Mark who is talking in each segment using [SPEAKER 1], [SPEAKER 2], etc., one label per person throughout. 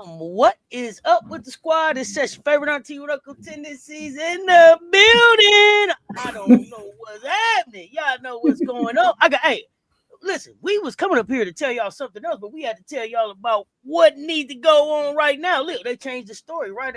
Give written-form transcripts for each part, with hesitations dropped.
[SPEAKER 1] What is up with the squad? It's Cess, your favorite auntie with Uncle Tendencies in the building. I don't know what's happening. Y'all know what's going on. Listen, we was coming up here to tell y'all something else, but we had to tell y'all about what need to go on right now. Look, they changed the story right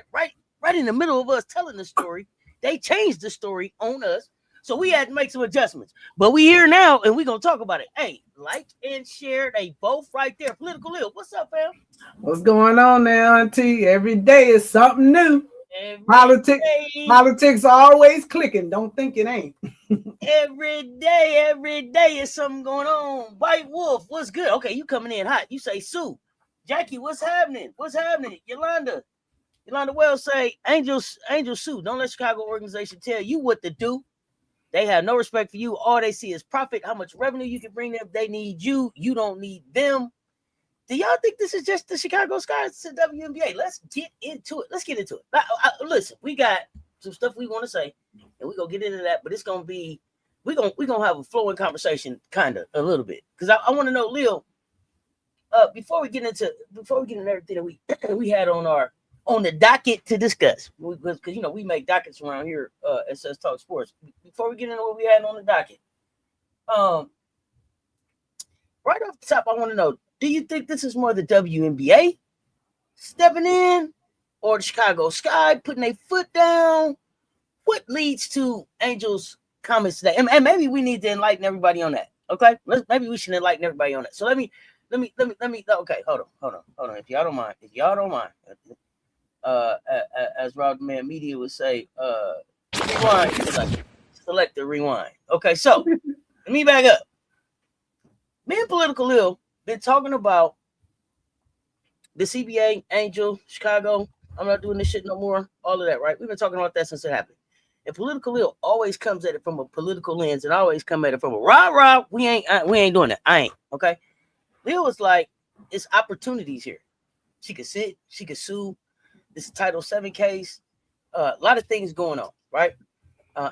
[SPEAKER 1] in the middle of us telling the story. They changed the story on us. So we had to make some adjustments. But we here now, and we going to talk about it. Hey, like and share. They both right there. Political Lil. What's up, fam?
[SPEAKER 2] What's going on there, Auntie? Every day is something new. Politics always clicking. Don't think it ain't.
[SPEAKER 1] every day is something going on. White Wolf, what's good? Okay, you coming in hot. You say Sue. Jackie, what's happening? What's happening? Yolanda Wells say, Angel Sue, don't let Chicago organization tell you what to do. They have no respect for you. All they see is profit, how much revenue you can bring them. They need you. You don't need them. Do y'all think this is just the Chicago Sky? It's the WNBA. Let's get into it. Listen, we got some stuff we want to say, and we're going to get into that, but it's going to be, we're gonna have a flowing conversation, kind of, a little bit. Because I want to know, Lil, before we get into everything that we had on the docket to discuss, because we make dockets around here at Cess Talk Sports. Before we get into what we had on the docket, right off the top, I want to know: do you think this is more the WNBA stepping in, or the Chicago Sky putting their foot down? What leads to Angel's comments today? And maybe we need to enlighten everybody on that. Okay, maybe we should enlighten everybody on that. So let me. Okay, hold on. If y'all don't mind. As Rob Man Media would say, rewind, select the rewind. Okay, so let me back up. Me and Political Lil been talking about the CBA, Angel, Chicago. I'm not doing this shit no more. All of that, right? We've been talking about that since it happened. And Political Lil always comes at it from a political lens, and I always come at it from a rah. We ain't doing that. I ain't. Okay. Lil was like, it's opportunities here. She could sit. She could sue. This Title VII case, a lot of things going on, right?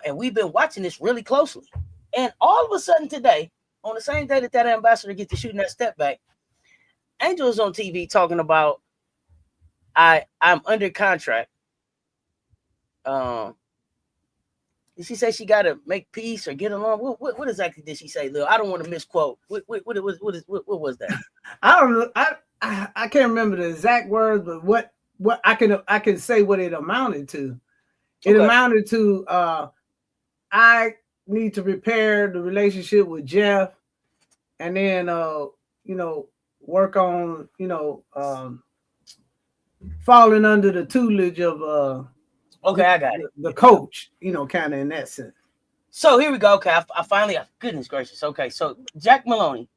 [SPEAKER 1] And we've been watching this really closely. And all of a sudden today, on the same day that ambassador gets to shooting that step back, Angel is on TV talking about, I'm under contract. Did she say she got to make peace or get along? What exactly did she say, Lil? I don't want to misquote. What was that?
[SPEAKER 2] I can't remember the exact words, but what I can say what it amounted to. It amounted to I need to repair the relationship with Jeff, and then work on falling under the tutelage of
[SPEAKER 1] I got it.
[SPEAKER 2] The coach, kind of in that sense.
[SPEAKER 1] So here we go. Okay, I finally, goodness gracious. Okay, so Jack Maloney,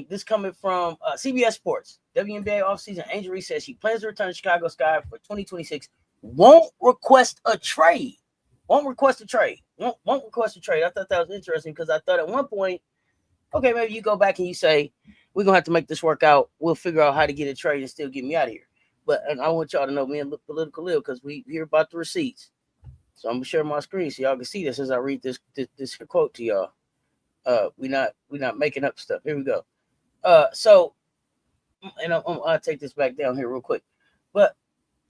[SPEAKER 1] this coming from CBS Sports. WNBA offseason, Angel Reese says she plans to return to Chicago Sky for 2026. Won't request a trade. I thought that was interesting because I thought at one point, okay, maybe you go back and you say, we're going to have to make this work out. We'll figure out how to get a trade and still get me out of here. But I want y'all to know, me and Political Lil, because we hear about the receipts. So I'm going to share my screen so y'all can see this as I read this quote to y'all. We're not making up stuff. Here we go. And I'll take this back down here real quick. But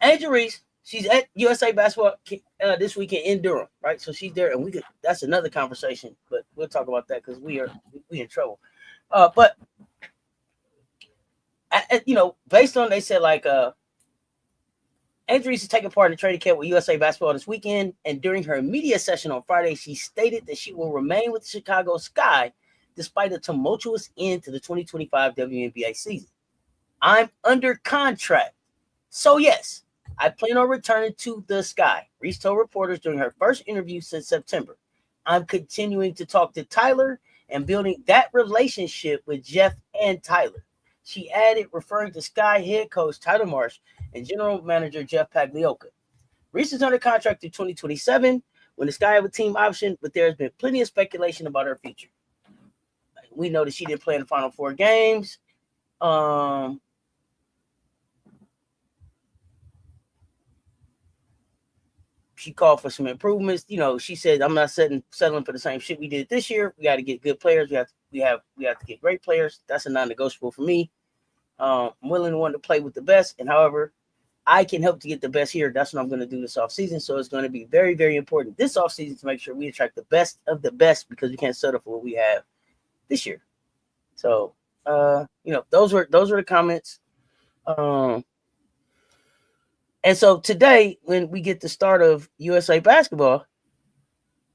[SPEAKER 1] Angel Reese, she's at USA Basketball this weekend in Durham, right? So she's there, and that's another conversation, but we'll talk about that because we in trouble. But based on, they said like Angel Reese is taking part in the training camp with USA Basketball this weekend, and during her media session on Friday, she stated that she will remain with the Chicago Sky despite a tumultuous end to the 2025 WNBA season. I'm under contract. So yes, I plan on returning to the Sky, Reese told reporters during her first interview since September. I'm continuing to talk to Tyler and building that relationship with Jeff and Tyler. She added, referring to Sky head coach Tyler Marsh and general manager Jeff Pagliocca. Reese is under contract through 2027 when the Sky have a team option, but there has been plenty of speculation about her future. We know that she didn't play in the final 4 games. She called for some improvements. She said, I'm not settling for the same shit we did this year. We got to get good players. We have to get great players. That's a non-negotiable for me. I'm willing to want to play with the best, and however I can help to get the best here, that's what I'm going to do this offseason. So it's going to be very, very important this offseason to make sure we attract the best of the best, because we can't settle for what we have this year. So, those were the comments. And so today, when we get the start of USA basketball,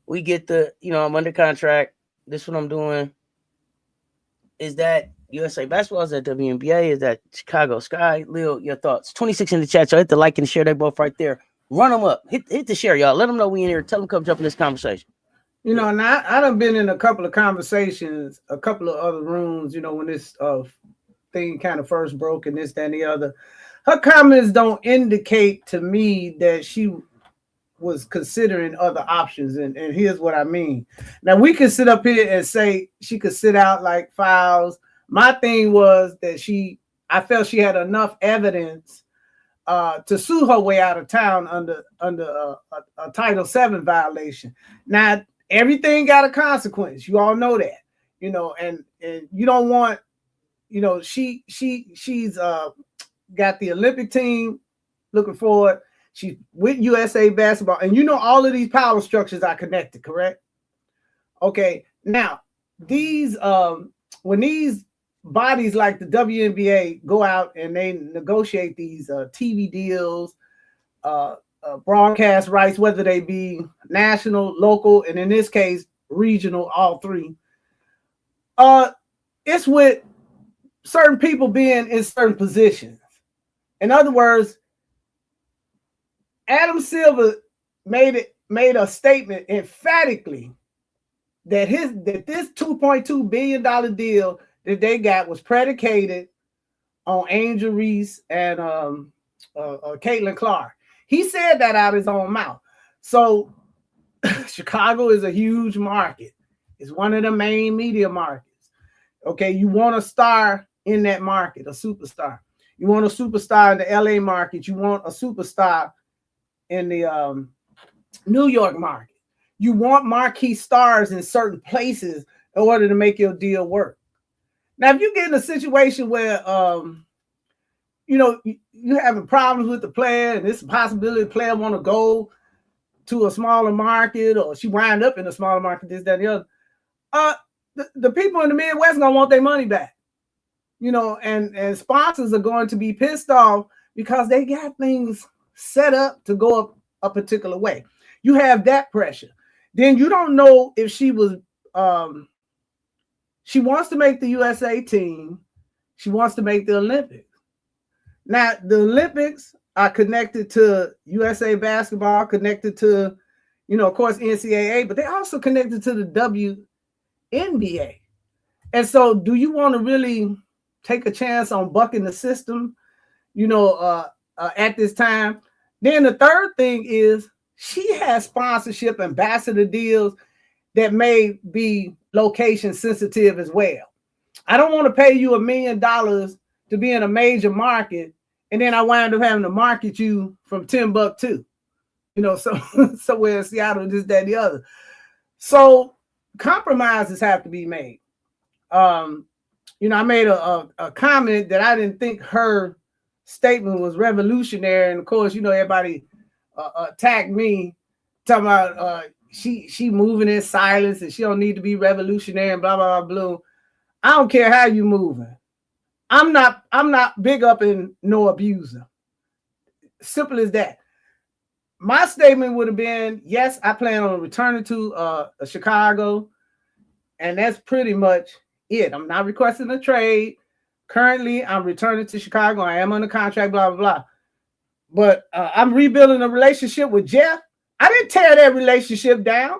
[SPEAKER 1] we get I'm under contract. This is what I'm doing. Is that USA basketball? Is that WNBA? Is that Chicago Sky? Lil, your thoughts. 26 in the chat, so hit the like and share. They both right there. Run them up. Hit the share, y'all. Let them know we in here. Tell them come jump in this conversation.
[SPEAKER 2] Now I done been in a couple of conversations, a couple of other rooms, when this thing kind of first broke and this, that, and the other. Her comments don't indicate to me that she was considering other options. And here's what I mean. Now, we could sit up here and say she could sit out like fouls. My thing was that I felt she had enough evidence to sue her way out of town under a Title VII violation. Now, everything got a consequence. You all know that, and you don't want, she's got the Olympic team looking forward. She's with USA basketball, and all of these power structures are connected, correct? Okay, now these when these bodies like the WNBA go out and they negotiate these TV deals, broadcast rights, whether they be national, local, and in this case regional, all three. It's with certain people being in certain positions. In other words, Adam Silver made a statement emphatically that this $2.2 billion deal that they got was predicated on Angel Reese and Caitlin Clark. He said that out of his own mouth. So Chicago is a huge market. It's one of the main media markets. Okay, you want a star in that market, a superstar. You want a superstar in the LA market. You want a superstar in the New York market. You want marquee stars in certain places in order to make your deal work. Now, if you get in a situation where you're having problems with the player, and it's a possibility the player want to go to a smaller market, or she wind up in a smaller market, this, that, and the other, the people in the Midwest are gonna want their money back. And sponsors are going to be pissed off because they got things set up to go up a particular way. You have that pressure. Then you don't know if she was she wants to make the USA team. She wants to make the Olympics. Now, the Olympics are connected to USA basketball, connected to, of course, NCAA, but they're also connected to the WNBA. And so do you want to really take a chance on bucking the system, at this time? Then the third thing is she has sponsorship ambassador deals that may be location sensitive as well. I don't want to pay you $1 million to be in a major market, and then I wind up having to market you from Timbuktu, so somewhere in Seattle, this, that, the other. So compromises have to be made. I made a comment that I didn't think her statement was revolutionary, and of course, everybody attacked me, talking about she moving in silence and she don't need to be revolutionary and blah blah blah blah. I don't care how you moving. I'm not big up in no abuser. Simple as that. My statement would have been, yes, I plan on returning to Chicago, and that's pretty much it. I'm not requesting a trade. Currently, I'm returning to Chicago. I am under contract, blah blah blah. But I'm rebuilding a relationship with Jeff. I didn't tear that relationship down.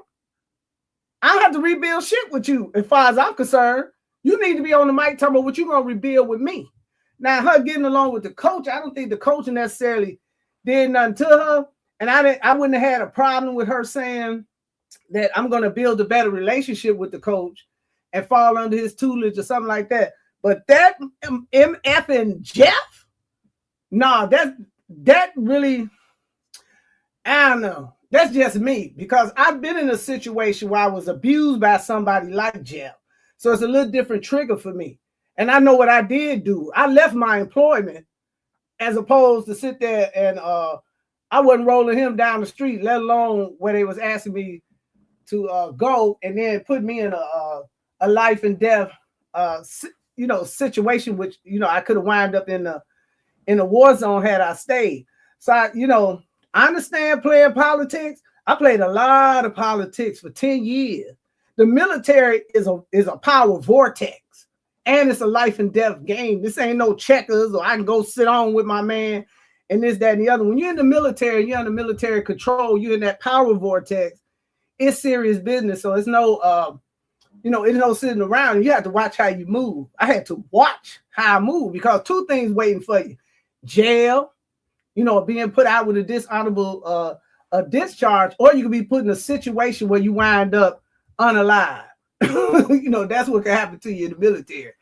[SPEAKER 2] I don't have to rebuild shit with you as far as I'm concerned. You need to be on the mic talking about what you're going to rebuild with me. Now, her getting along with the coach, I don't think the coach necessarily did nothing to her. And I wouldn't have had a problem with her saying that I'm going to build a better relationship with the coach and fall under his tutelage or something like that. But that MF and Jeff, nah, that really, I don't know. That's just me, because I've been in a situation where I was abused by somebody like Jeff. So it's a little different trigger for me. And I know what I did do. I left my employment as opposed to sit there and I wasn't rolling him down the street, let alone where they was asking me to go and then put me in a life and death situation, which I could have wound up in the war zone had I stayed. So I understand playing politics. I played a lot of politics for 10 years. The military is a power vortex. And it's a life and death game. This ain't no checkers, or I can go sit on with my man and this, that, and the other. When you're in the military, you're under military control, you're in that power vortex, it's serious business. So it's no it's no sitting around. You have to watch how you move. I had to watch how I move because two things waiting for you. Jail, being put out with a dishonorable discharge, or you can be put in a situation where you wind up unalive. That's what can happen to you in the military.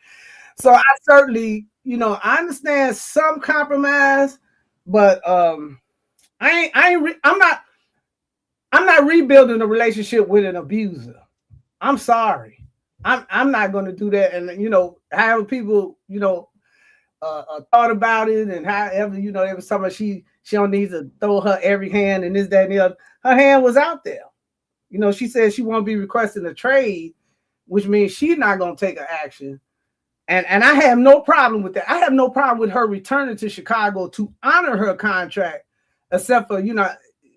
[SPEAKER 2] So I certainly, I understand some compromise, but I'm not rebuilding a relationship with an abuser. I'm sorry. I'm not going to do that. And however people thought about it, and however they was talking about she don't need to throw her every hand and this, that, and the other. Her hand was out there. She said she won't be requesting a trade, which means she's not going to take an action. And I have no problem with that. I have no problem with her returning to Chicago to honor her contract, except for,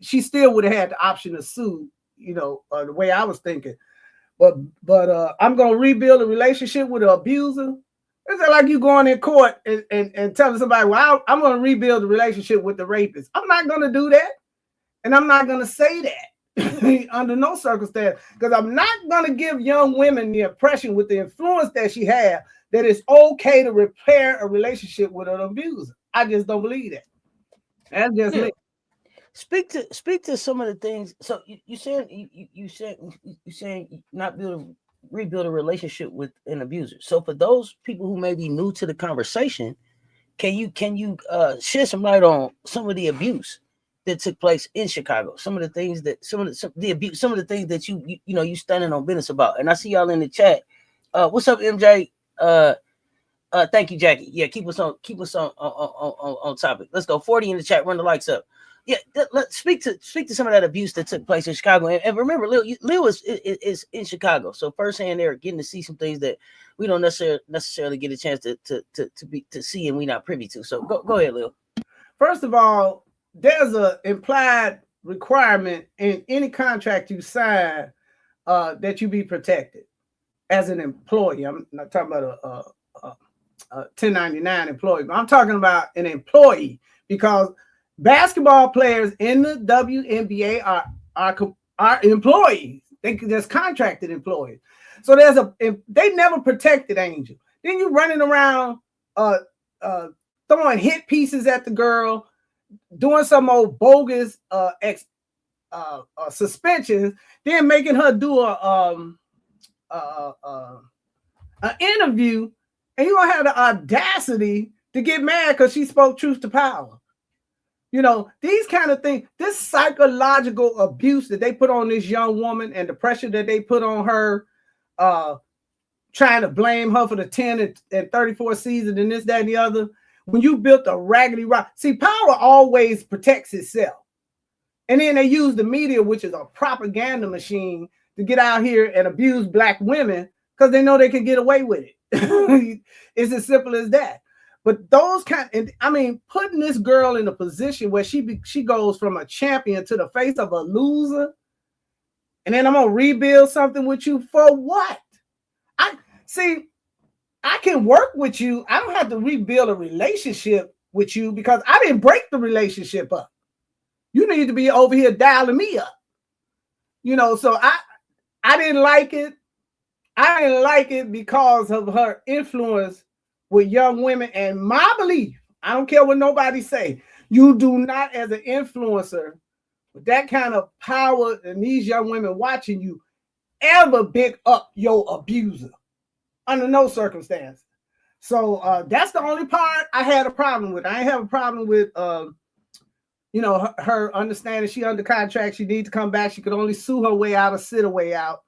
[SPEAKER 2] she still would have had the option to sue, the way I was thinking. But I'm going to rebuild a relationship with an abuser. It's like you going in court and telling somebody, well, I'm going to rebuild the relationship with the rapist. I'm not going to do that. And I'm not going to say that under no circumstance, because I'm not going to give young women the impression with the influence that she had that it's okay to repair a relationship with an abuser. I just don't believe that. That's just me.
[SPEAKER 1] Speak to some of the things. So you saying not rebuild a relationship with an abuser. So for those people who may be new to the conversation, can you shed some light on some of the abuse that took place in Chicago? Some of the things that some of the abuse, some of the things that you standing on business about. And I see y'all in the chat. What's up, MJ? Thank you, Jackie. Yeah, keep us on topic. Let's go. 40 in the chat. Run the likes up. Yeah, let's speak to some of that abuse that took place in Chicago. And remember, Lil is in Chicago, so firsthand they're getting to see some things that we don't necessarily get a chance to see, and we're not privy to. So go ahead, Lil.
[SPEAKER 2] First of all, there's an implied requirement in any contract you sign that you be protected as an employee. I'm not talking about a 1099 employee, but I'm talking about an employee, because basketball players in the WNBA are employees. They just contracted employees. So they never protected Angel. Then you running around throwing hit pieces at the girl, doing some old bogus suspensions, then making her do an interview, and you gonna have the audacity to get mad because she spoke truth to power. These kind of things, this psychological abuse that they put on this young woman and the pressure that they put on her, trying to blame her for the 10 and 34 season and this, that, and the other. When you built a raggedy rock, see, power always protects itself. And then they use the media, which is a propaganda machine, to get out here and abuse Black women because they know they can get away with it. It's as simple as that. But those putting this girl in a position where she goes from a champion to the face of a loser, and then I'm gonna rebuild something with you for what? I can work with you. I don't have to rebuild a relationship with you because I didn't break the relationship up. You need to be over here dialing me up. So I didn't like it. I didn't like it because of her influence with young women. And my belief, I don't care what nobody say, you do not, as an influencer with that kind of power and these young women watching you, ever big up your abuser under no circumstance. So that's the only part I had a problem with. I ain't have a problem with her understanding she under contract, she needs to come back, she could only sue her way out or sit her way out.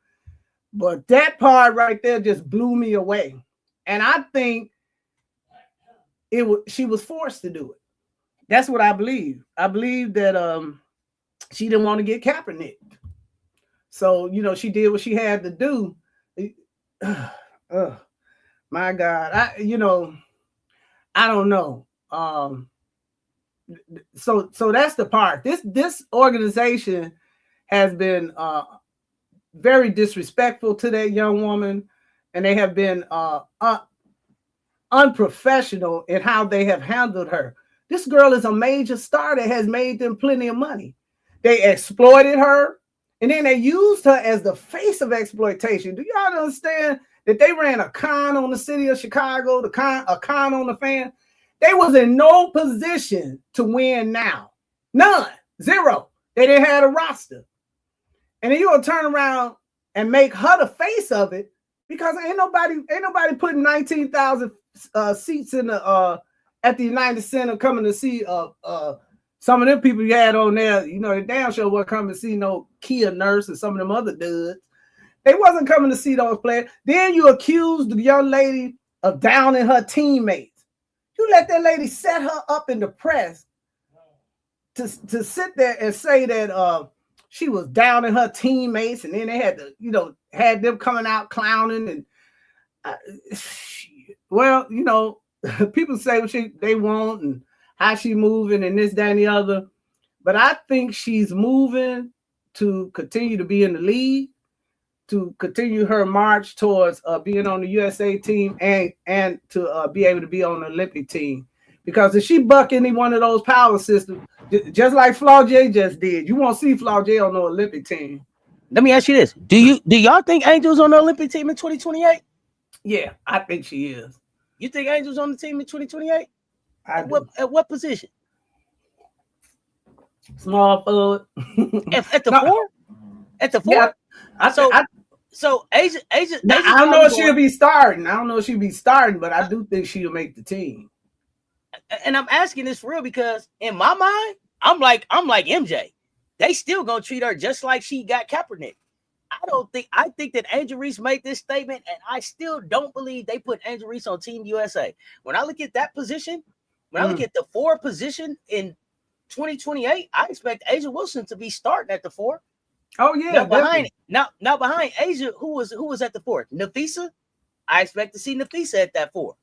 [SPEAKER 2] But that part right there just blew me away. And I think she was forced to do it. That's what I believe. I believe that she didn't want to get Kaepernick. So, she did what she had to do. My God. I don't know. So that's the part. This organization has been very disrespectful to that young woman, and they have been unprofessional in how they have handled her. This girl is a major star that has made them plenty of money. They exploited her, and then they used her as the face of exploitation. Do y'all understand that they ran a con on the city of Chicago, a con on the fans? They was in no position to win now. None. Zero. They didn't have a roster. And then you gonna turn around and make her the face of it, because ain't nobody putting 19,000 seats in the at the United Center coming to see some of them people you had on there. The damn show wasn't coming to see no Kia Nurse and some of them other dudes. They wasn't coming to see those players. Then you accused the young lady of downing her teammates. You let that lady set her up in the press to sit there and say that she was downing her teammates, and then they had to, had them coming out clowning and people say what they want and how she moving and this, that, and the other. But I think she's moving to continue to be in the league, to continue her march towards being on the USA team and to be able to be on the Olympic team. Because if she buck any one of those power systems, just like Flaw J just did, you won't see Flaw J on the Olympic team.
[SPEAKER 1] Let me ask you this: Do y'all think Angel's on the Olympic team in 2028?
[SPEAKER 2] Yeah, I think she is.
[SPEAKER 1] You think Angel's on the team in 2028? At what position?
[SPEAKER 2] Small forward.
[SPEAKER 1] At the four? At the four?
[SPEAKER 2] Yeah,
[SPEAKER 1] so Asia.
[SPEAKER 2] Now, I don't know if she'll be starting. But I do think she'll make the team.
[SPEAKER 1] And I'm asking this for real because in my mind, I'm like MJ. They still gonna treat her just like she got Kaepernick. I think that Angel Reese made this statement, and I still don't believe they put Angel Reese on Team USA. When I look at that position, when I look at the 4 position in 2028, I expect Asia Wilson to be starting at the 4.
[SPEAKER 2] Oh yeah,
[SPEAKER 1] now behind Asia, who was at the 4? Nafisa. I expect to see Nafisa at that 4.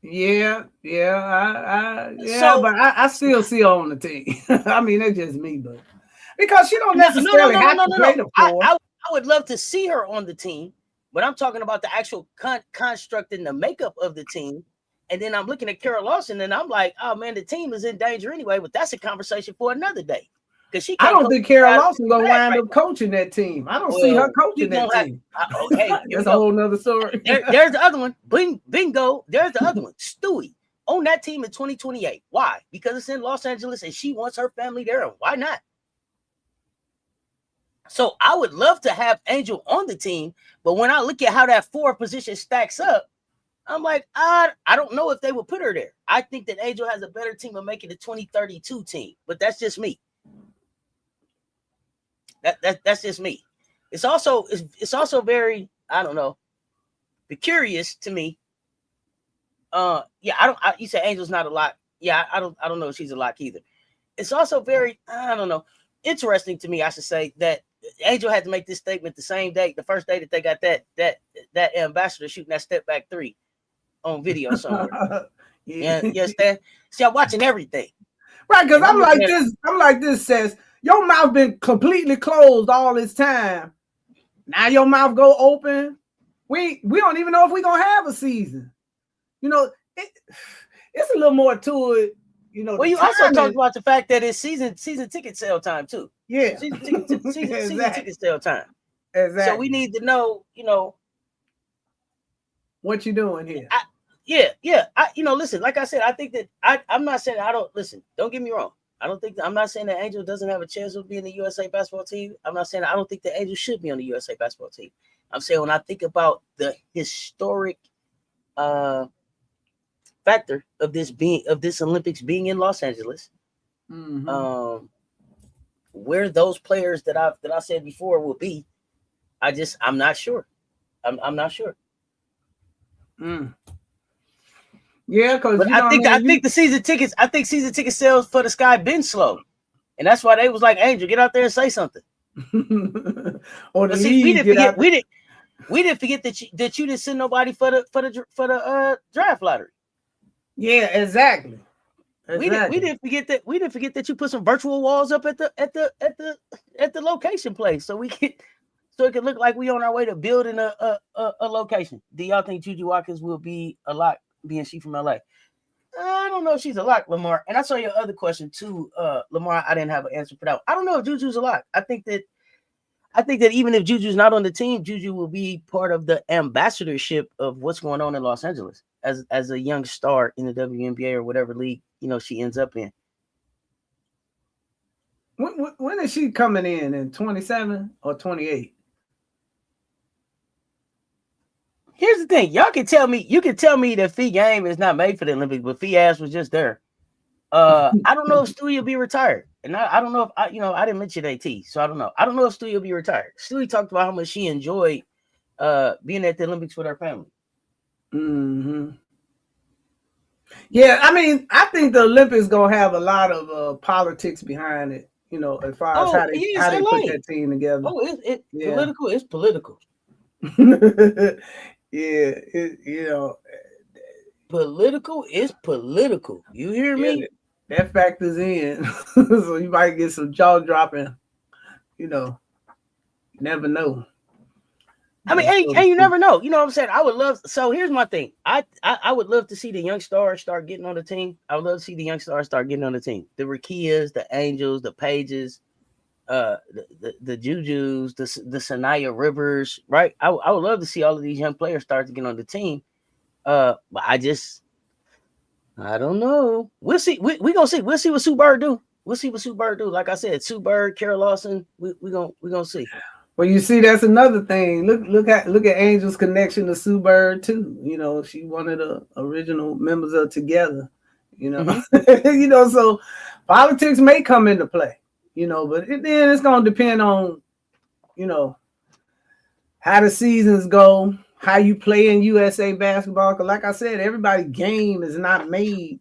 [SPEAKER 2] Yeah, but I still see her on the team. I mean, that's just me, but because she don't necessarily have to play the 4.
[SPEAKER 1] I would love to see her on the team, but I'm talking about the actual construct and the makeup of the team. And then I'm looking at Carol Lawson, and I'm like, oh man, the team is in danger anyway. But that's a conversation for another day. Because
[SPEAKER 2] I don't think Carol Lawson gonna wind up coaching that team. I don't see her coaching that team.
[SPEAKER 1] Okay,
[SPEAKER 2] that's a whole nother story.
[SPEAKER 1] There's the other one. Bingo. There's the other one. Stewie on that team in 2028. Why? Because it's in Los Angeles, and she wants her family there. And why not? So I would love to have Angel on the team, but when I look at how that 4 position stacks up, I'm like, I don't know if they would put her there. I think that Angel has a better team of making the 2032 team, but that's just me. That's just me. It's also very, I don't know, curious to me. You say Angel's not a lock. Yeah, I don't know if she's a lock either. It's also very, I don't know, interesting to me, I should say, that Angel had to make this statement the same day, the first day that they got that ambassador shooting that step back 3 on video somewhere. Yeah, you understand? See, I'm watching everything.
[SPEAKER 2] Right, because I'm like this, Cess. Your mouth been completely closed all this time. Now your mouth go open. We don't even know if we're gonna have a season. It's a little more to it.
[SPEAKER 1] Well, you also talked about the fact that it's season ticket sale time too.
[SPEAKER 2] Yeah,
[SPEAKER 1] season ticket sale time.
[SPEAKER 2] Exactly.
[SPEAKER 1] So we need to know,
[SPEAKER 2] what you doing here.
[SPEAKER 1] Listen, like I said, I think that I'm not saying I don't listen. Don't get me wrong. I'm not saying that Angel doesn't have a chance of being the USA basketball team. I'm not saying I don't think that Angel should be on the USA basketball team. I'm saying when I think about the historic factor of this Olympics being in Los Angeles, where those players that I said before will be, I'm not sure. I'm not sure.
[SPEAKER 2] Yeah, because
[SPEAKER 1] I think season ticket sales for the Sky been slow, and that's why they was like, Angel, get out there and say something.
[SPEAKER 2] Or the league, we
[SPEAKER 1] didn't forget that you didn't send nobody for the draft lottery.
[SPEAKER 2] Yeah, exactly.
[SPEAKER 1] We didn't forget that you put some virtual walls up at the location place so it can look like we on our way to building a location. Do y'all think Juju Watkins will be a lock, being she from LA? I don't know if she's a lock, Lamar. And I saw your other question too, Lamar. I didn't have an answer for that. I don't know if Juju's a lock. I think that even if Juju's not on the team, Juju will be part of the ambassadorship of what's going on in Los Angeles as a young star in the WNBA or whatever league she ends up in.
[SPEAKER 2] When is she coming in 27 or 28?
[SPEAKER 1] Here's the thing. You can tell me that Fee Game is not made for the Olympics, but Fee ass was just there. I don't know if Stewie will be retired. And I don't know if I didn't mention AT, so I don't know. I don't know if Stewie will be retired. Stewie talked about how much she enjoyed being at the Olympics with her family.
[SPEAKER 2] Mm-hmm. Yeah, I mean, I think the Olympics gonna have a lot of politics behind it, as far as how they put that team together.
[SPEAKER 1] Oh, it's political. It's political.
[SPEAKER 2] Yeah,
[SPEAKER 1] political is political. You hear me?
[SPEAKER 2] That factors in. So you might get some jaw dropping. Never know.
[SPEAKER 1] I mean, and you never know. You know what I'm saying? I would love. So here's my thing. I would love to see the young stars start getting on the team. I would love to see the young stars start getting on the team. The Rakias, the Angels, the Pages, the Jujus, the Sanaya Rivers, right? I would love to see all of these young players start to get on the team. But I don't know. We'll see. We gonna see. We'll see what Sue Bird do. Like I said, Sue Bird, Carol Lawson. We gonna see.
[SPEAKER 2] Well, you see, that's another thing. Look at Angel's connection to Sue Bird too. She one of the original members of Together. Mm-hmm. So politics may come into play. But then it's gonna depend on, how the seasons go, how you play in USA basketball. Because, like I said, everybody's game is not made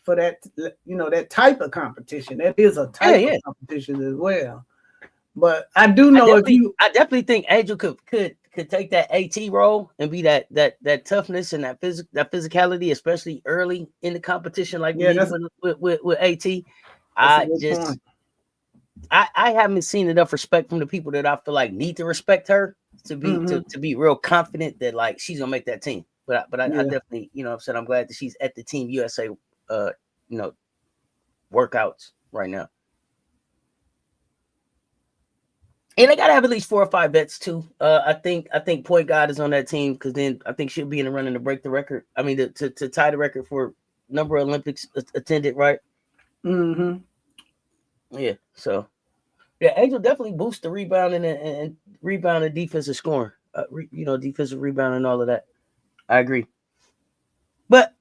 [SPEAKER 2] for that. That type of competition. That is a type of competition as well. But I do know
[SPEAKER 1] I definitely think Angel could take that AT role and be that toughness and that physicality, especially early in the competition, like with AT. I haven't seen enough respect from the people that I feel like need to respect her to be to be real confident that like she's gonna make that team. But I definitely, I'm glad that she's at the Team USA workouts right now. And they gotta have at least 4 or 5 vets too. I think point guard is on that team because then I think she'll be in the running to break the record. I mean, to tie the record for number of Olympics attended, right?
[SPEAKER 2] Mm-hmm.
[SPEAKER 1] Yeah. So, Angel definitely boosts the rebounding and defensive scoring. Defensive rebounding and all of that. I agree. But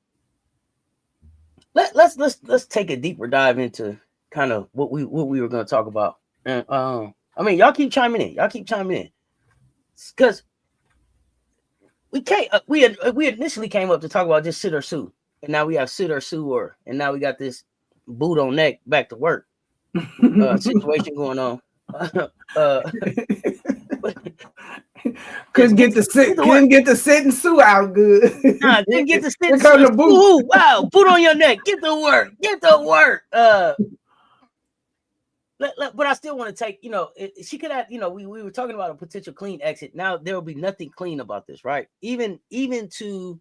[SPEAKER 1] let's take a deeper dive into kind of what we were going to talk about. And I mean, y'all keep chiming in. Because we can't. We initially came up to talk about just sit or sue, and now we have sit or sue, and now we got this boot on neck back to work situation going on.
[SPEAKER 2] Couldn't get the sit and sue out good.
[SPEAKER 1] Didn't get the sit and sue. Boot. Wow, boot on your neck. Get to work. But I still want to take, she could have, we were talking about a potential clean exit. Now there will be nothing clean about this, right? Even to,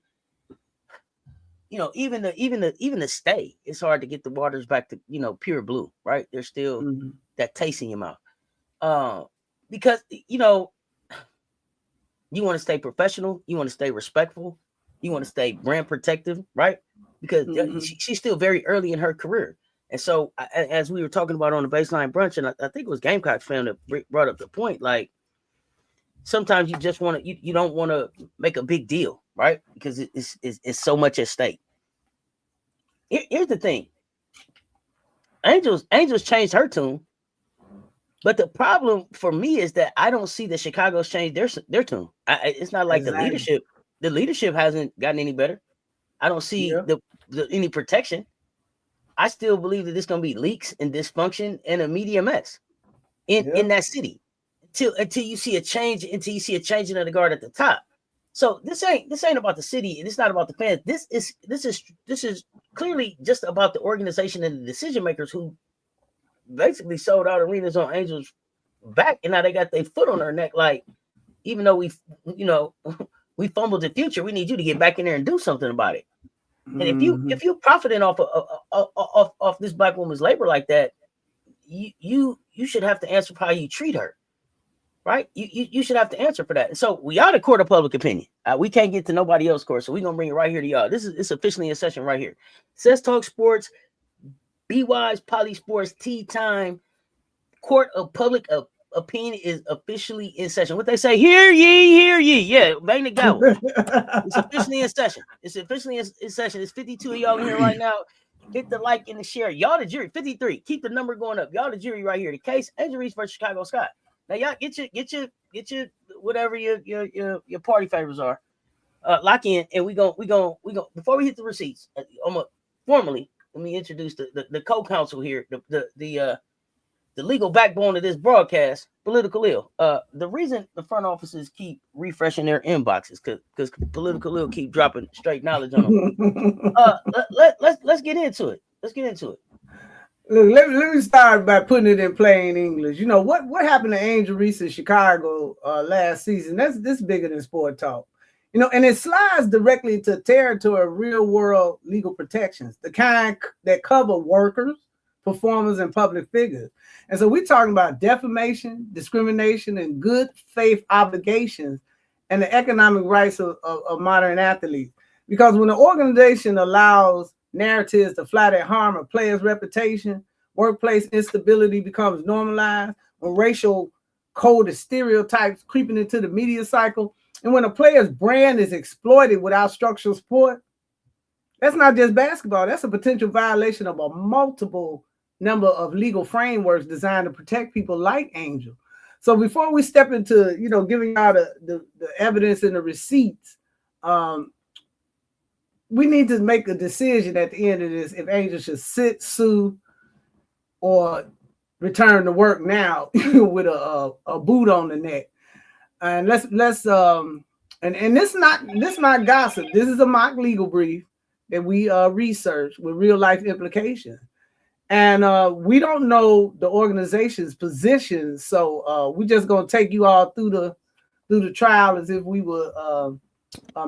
[SPEAKER 1] even the stay, it's hard to get the waters back to, pure blue, right? There's still that taste in your mouth. Because, you want to stay professional, you want to stay respectful, you want to stay brand protective, right? Because she's still very early in her career. And so, as we were talking about on the Baseline Brunch, and I think it was Gamecock fan that brought up the point, like, sometimes you just want to, you don't want to make a big deal, right? Because it's so much at stake. Here's the thing. Angels changed her tune. But the problem for me is that I don't see the Chicago's changed their tune. It's not like
[SPEAKER 2] Exactly.
[SPEAKER 1] the leadership hasn't gotten any better. I don't see
[SPEAKER 2] Yeah.
[SPEAKER 1] any protection. I still believe that there's going to be leaks and dysfunction and a media mess in that city until you see a change, until you see a changing of the guard at the top. So this ain't about the city, and it's not about the fans. This is clearly just about the organization and the decision makers who basically sold out arenas on Angels back, and now they got their foot on their neck. Like, even though we, you know, we fumbled the future, we need you to get back in there and do something about it. And if you profiting off this black woman's labor like that, you should have to answer for how you treat her, right? You should have to answer for that. And so we are the court of public opinion. We can't get to nobody else's court, so we're gonna bring it right here to y'all. It's officially in session right here. Cess Talk Sports, Be Wise, Poly Sports, Tea Time, Court of Public Opinion is officially in session. What they say, hear ye. Yeah, bang the gavel. It's officially in session. It's officially in session. It's 52 of y'all in here right now. Hit the like and the share. Y'all the jury. 53. Keep the number going up. Y'all the jury right here. The case, Angel Reese versus Chicago Sky. Now y'all get your whatever your party favors are. Lock in, and we go before we hit the receipts. Formally, let me introduce the co-counsel here. The legal backbone of this broadcast, Political Lil. The reason the front offices keep refreshing their inboxes because Political Lil keep dropping straight knowledge on them. Let's get into it. Look,
[SPEAKER 2] let me start by putting it in plain English. You know what happened to Angel Reese in Chicago last season? This bigger than sport talk. You know, and it slides directly into territory of real world legal protections, the kind that cover workers, performers, and public figures. And so we're talking about defamation, discrimination, and good faith obligations, and the economic rights of modern athletes. Because when an organization allows narratives to fly that harm a player's reputation, workplace instability becomes normalized, when racial coded stereotypes creeping into the media cycle, and when a player's brand is exploited without structural support, that's not just basketball. That's a potential violation of a multiple number of legal frameworks designed to protect people like Angel. So before we step into, giving out the evidence and the receipts, we need to make a decision at the end of this if Angel should sit, sue, or return to work now with a boot on the neck. And let's and this not gossip. This is a mock legal brief that we researched with real life implications. And we don't know the organization's position, so we're just gonna take you all through the trial as if we were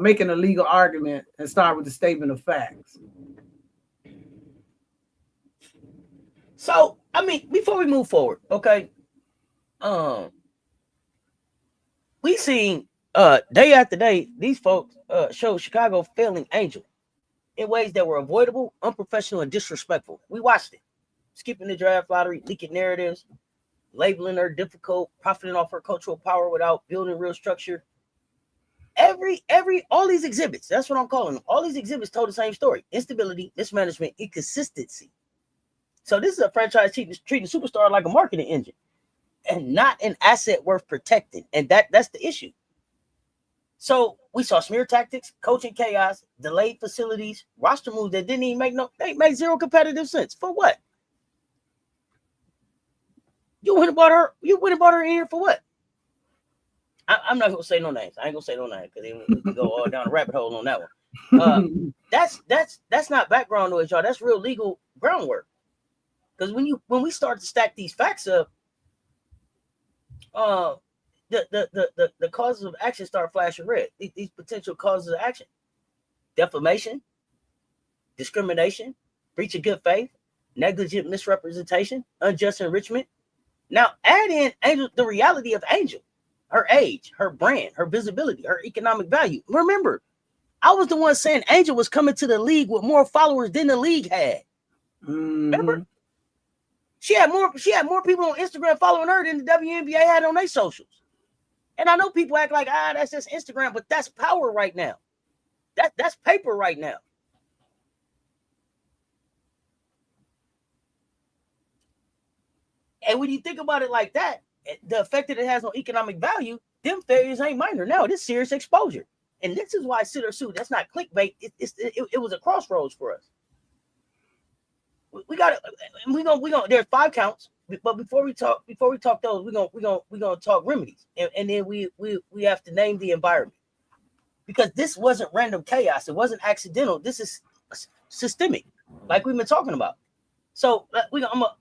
[SPEAKER 2] making a legal argument and start with the statement of facts.
[SPEAKER 1] So, I mean, before we move forward, okay, we seen day after day these folks show Chicago failing Angel in ways that were avoidable, unprofessional, and disrespectful. We watched it. Skipping the draft lottery, leaking narratives, labeling her difficult, profiting off her cultural power without building real structure. All these exhibits, that's what I'm calling them. All these exhibits told the same story: instability, mismanagement, inconsistency. So this is a franchise treating a superstar like a marketing engine and not an asset worth protecting. And that's the issue. So we saw smear tactics, coaching chaos, delayed facilities, roster moves that didn't even make zero competitive sense. For what? You went and bought her in here for what? I'm not gonna say no names. I ain't gonna say no names because we can go all down a rabbit hole on that one. That's not background noise, y'all. That's real legal groundwork. Because when we start to stack these facts up, the causes of action start flashing red. These potential causes of action: defamation, discrimination, breach of good faith, negligent misrepresentation, unjust enrichment. Now add in Angel, the reality of Angel, her age, her brand, her visibility, her economic value. Remember, I was the one saying Angel was coming to the league with more followers than the league had. Remember? She had more people on Instagram following her than the WNBA had on their socials. And I know people act like, that's just Instagram, but that's power right now. That's paper right now. And when you think about it like that, the effect that it has on economic value, them failures ain't minor. No, this serious exposure. And this is why sit or sue, that's not clickbait. It was a crossroads for us. We got it. We gonna. There's 5 counts, but before we talk those, we gonna talk remedies, and then we have to name the environment, because this wasn't random chaos. It wasn't accidental. This is systemic, like we've been talking about. So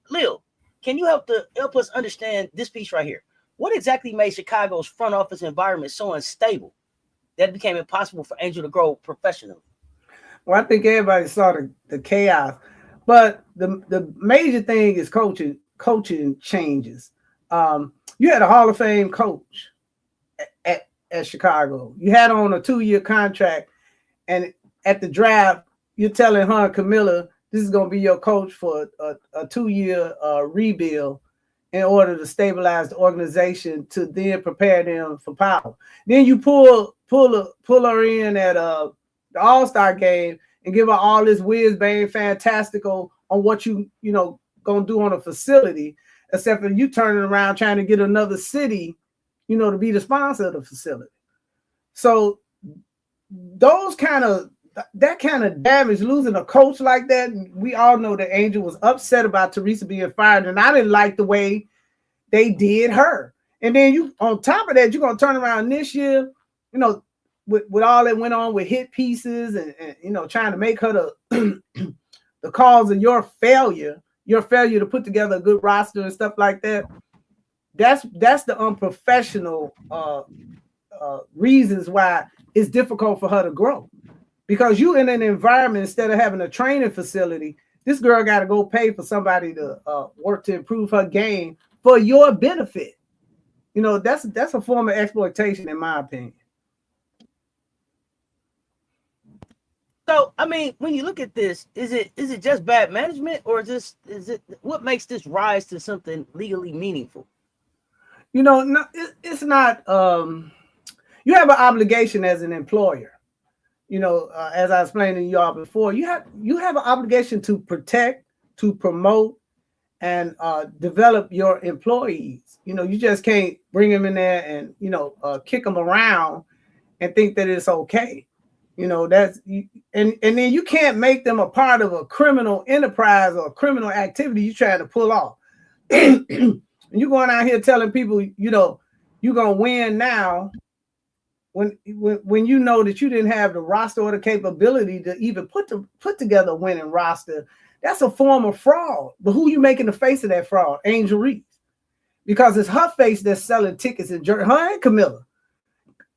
[SPEAKER 1] Lil, can you help us understand this piece right here? What exactly made Chicago's front office environment so unstable that it became impossible for Angel to grow professionally?
[SPEAKER 2] Well, I think everybody saw the chaos, but the major thing is coaching changes. You had a Hall of Fame coach at Chicago. You had on a 2-year contract, and at the draft, you're telling her and Camilla, this is going to be your coach for a 2-year rebuild in order to stabilize the organization to then prepare them for power. Then you pull her in at the All-Star game and give her all this whiz-bang fantastical on what you gonna do on a facility, except for you turning around trying to get another city, to be the sponsor of the facility. So that kind of damage, losing a coach like that. We all know that Angel was upset about Teresa being fired, and I didn't like the way they did her. And then you, on top of that, you're gonna turn around this year, with all that went on with hit pieces and trying to make her the cause of your failure to put together a good roster and stuff like that. That's the unprofessional reasons why it's difficult for her to grow. Because you in an environment, instead of having a training facility, this girl got to go pay for somebody to work to improve her game for your benefit. That's a form of exploitation, in my opinion.
[SPEAKER 1] So, I mean, when you look at this, is it just bad management, or is it what makes this rise to something legally meaningful?
[SPEAKER 2] No, it's not. You have an obligation as an employer. As I explained to y'all before, you have an obligation to protect, to promote, and develop your employees. You just can't bring them in there and kick them around and think that it's okay. That's and then you can't make them a part of a criminal enterprise or a criminal activity you trying to pull off. You're going out here telling people, you're gonna win now. When you know that you didn't have the roster or the capability to even put together a winning roster, that's a form of fraud. But who you making the face of that fraud? Angel Reese. Because it's her face that's selling tickets and her and Camilla.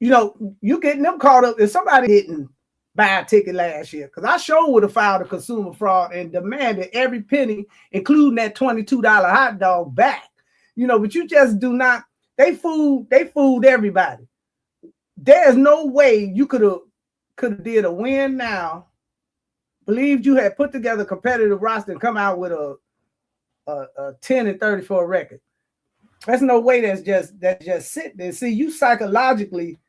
[SPEAKER 2] You getting them caught up if somebody didn't buy a ticket last year. Because I sure would have filed a consumer fraud and demanded every penny, including that $22 hot dog, back. But you just do not. They fooled everybody. There's no way you could have did a win now, believed you had put together a competitive roster and come out with a 10-34 record. There's no way that's just sitting there. See, you psychologically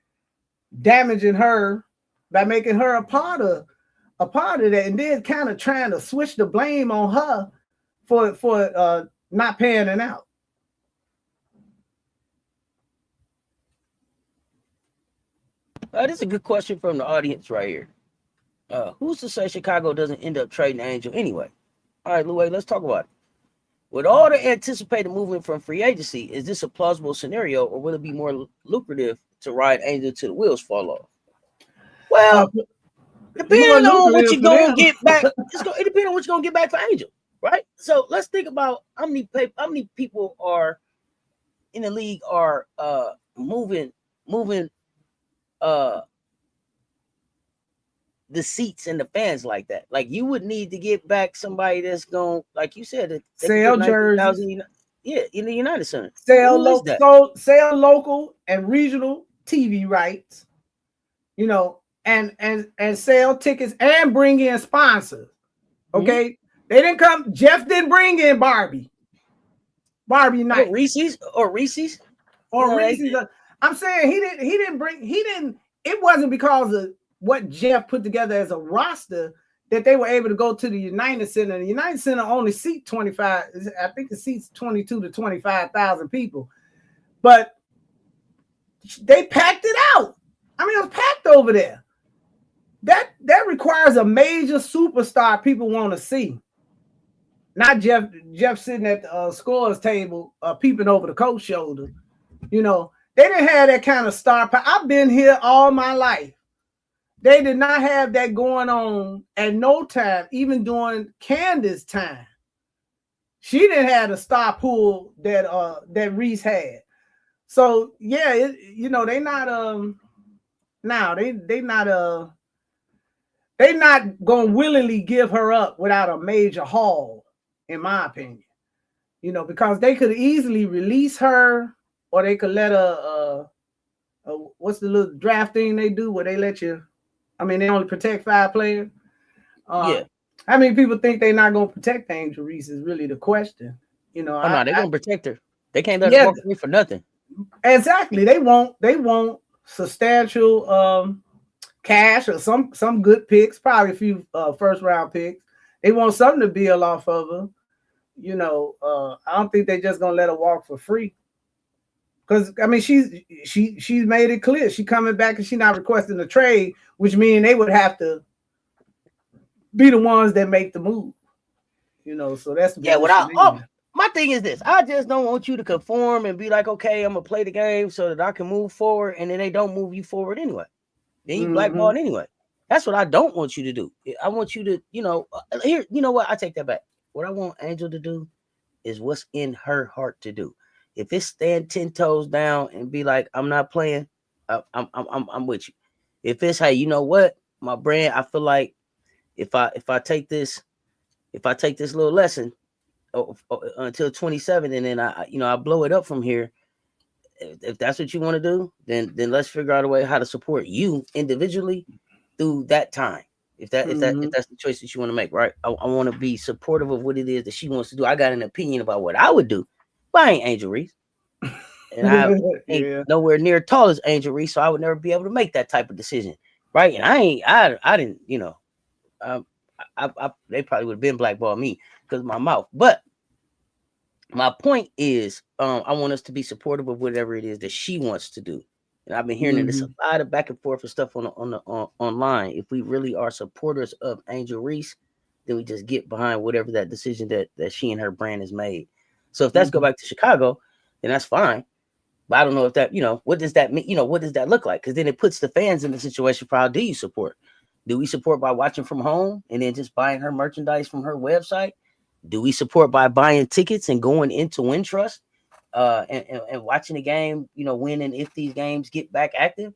[SPEAKER 2] damaging her by making her a part of that, and then kind of trying to switch the blame on her for not paying it out.
[SPEAKER 1] This is a good question from the audience right here. Who's to say Chicago doesn't end up trading Angel anyway? All right, Louis, let's talk about it. With all the anticipated movement from free agency, is this a plausible scenario, or will it be more lucrative to ride Angel till the wheels fall off? Well, depending on what you're going to get back, it depends on what you're going to get back for Angel, right? So let's think about how many people are in the league are moving the seats and the fans like that. Like, you would need to get back somebody that's going, like you said,
[SPEAKER 2] sell jerseys.
[SPEAKER 1] Yeah, in the United Center.
[SPEAKER 2] Sell local and regional TV rights, and sell tickets and bring in sponsors. Okay. Mm-hmm. They didn't come. Jeff didn't bring in Barbie night.
[SPEAKER 1] Or Reese's.
[SPEAKER 2] Reese's. I'm saying he didn't. It wasn't because of what Jeff put together as a roster that they were able to go to the United Center. The United Center only seat 25, I think it seats 22 to 25,000 people, but they packed it out. I mean, it was packed over there. That requires a major superstar people want to see. Not Jeff sitting at the scores table, peeping over the coach's shoulder. You know, they didn't have that kind of star power. I've been here all my life. They did not have that going on at no time, even during Candace's time. She didn't have the star pool that Reese had. So yeah, they not now they not gonna willingly give her up without a major haul, in my opinion. You know, because they could easily release her, or they could let her what's the little draft thing they do where they let you, I mean, they only protect 5 players.
[SPEAKER 1] Yeah.
[SPEAKER 2] How many people think they're not gonna protect Angel Reese is really the question. You know,
[SPEAKER 1] no, they're gonna protect her. They can't let her walk free for nothing.
[SPEAKER 2] Exactly. They want substantial cash or some good picks, probably a few first round picks. They want something to build off of her. You know, I don't think they're just gonna let her walk for free. Because I mean, she's made it clear she's coming back and she's not requesting a trade, which means they would have to be the ones that make the move. You know, so that's the
[SPEAKER 1] my thing is this. I just don't want you to conform and be like, okay, I'm gonna play the game so that I can move forward, and then they don't move you forward anyway. Then you blackballed anyway. That's what I don't want you to do. I want you to, here, you know what? I take that back. What I want Angel to do is what's in her heart to do. If it's stand 10 toes down and be like, I'm not playing, I'm with you. If it's, hey, you know what, my brand, I feel like if I take this little lesson until 27, and then I blow it up from here. If that's what you want to do, then let's figure out a way how to support you individually through that time. If that's the choice that you want to make, right? I want to be supportive of what it is that she wants to do. I got an opinion about what I would do, but I ain't Angel Reese, and I ain't nowhere near tall as Angel Reese, so I would never be able to make that type of decision, right? And I didn't, they probably would have been blackballed me because of my mouth. But my point is, I want us to be supportive of whatever it is that she wants to do. And I've been hearing this a lot of back and forth and stuff on online. If we really are supporters of Angel Reese, then we just get behind whatever that decision that she and her brand has made. So if that's go back to Chicago, then that's fine. But I don't know if that, what does that mean? What does that look like? Because then it puts the fans in the situation for how do you support? Do we support by watching from home and then just buying her merchandise from her website? Do we support by buying tickets and going into Wintrust and watching the game, when and if these games get back active?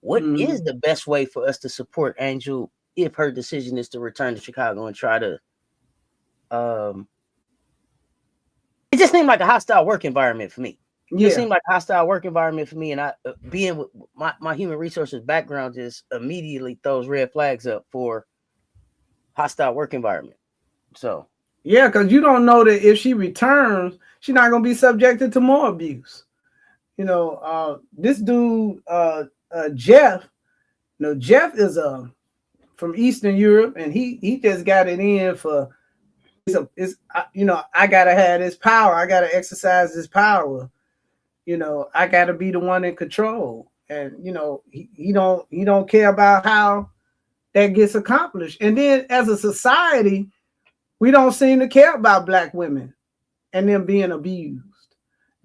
[SPEAKER 1] What is the best way for us to support Angel if her decision is to return to Chicago and try to it just seemed like a hostile work environment for me. It seemed like a hostile work environment for me, and I being with my human resources background just immediately throws red flags up for hostile work environment. So
[SPEAKER 2] yeah, because you don't know that if she returns, she's not going to be subjected to more abuse. This dude, Jeff, Jeff is from Eastern Europe, and he just got it in for, I got to have this power. I got to exercise this power. I got to be the one in control. And, he don't care about how that gets accomplished. And then as a society, we don't seem to care about Black women and them being abused,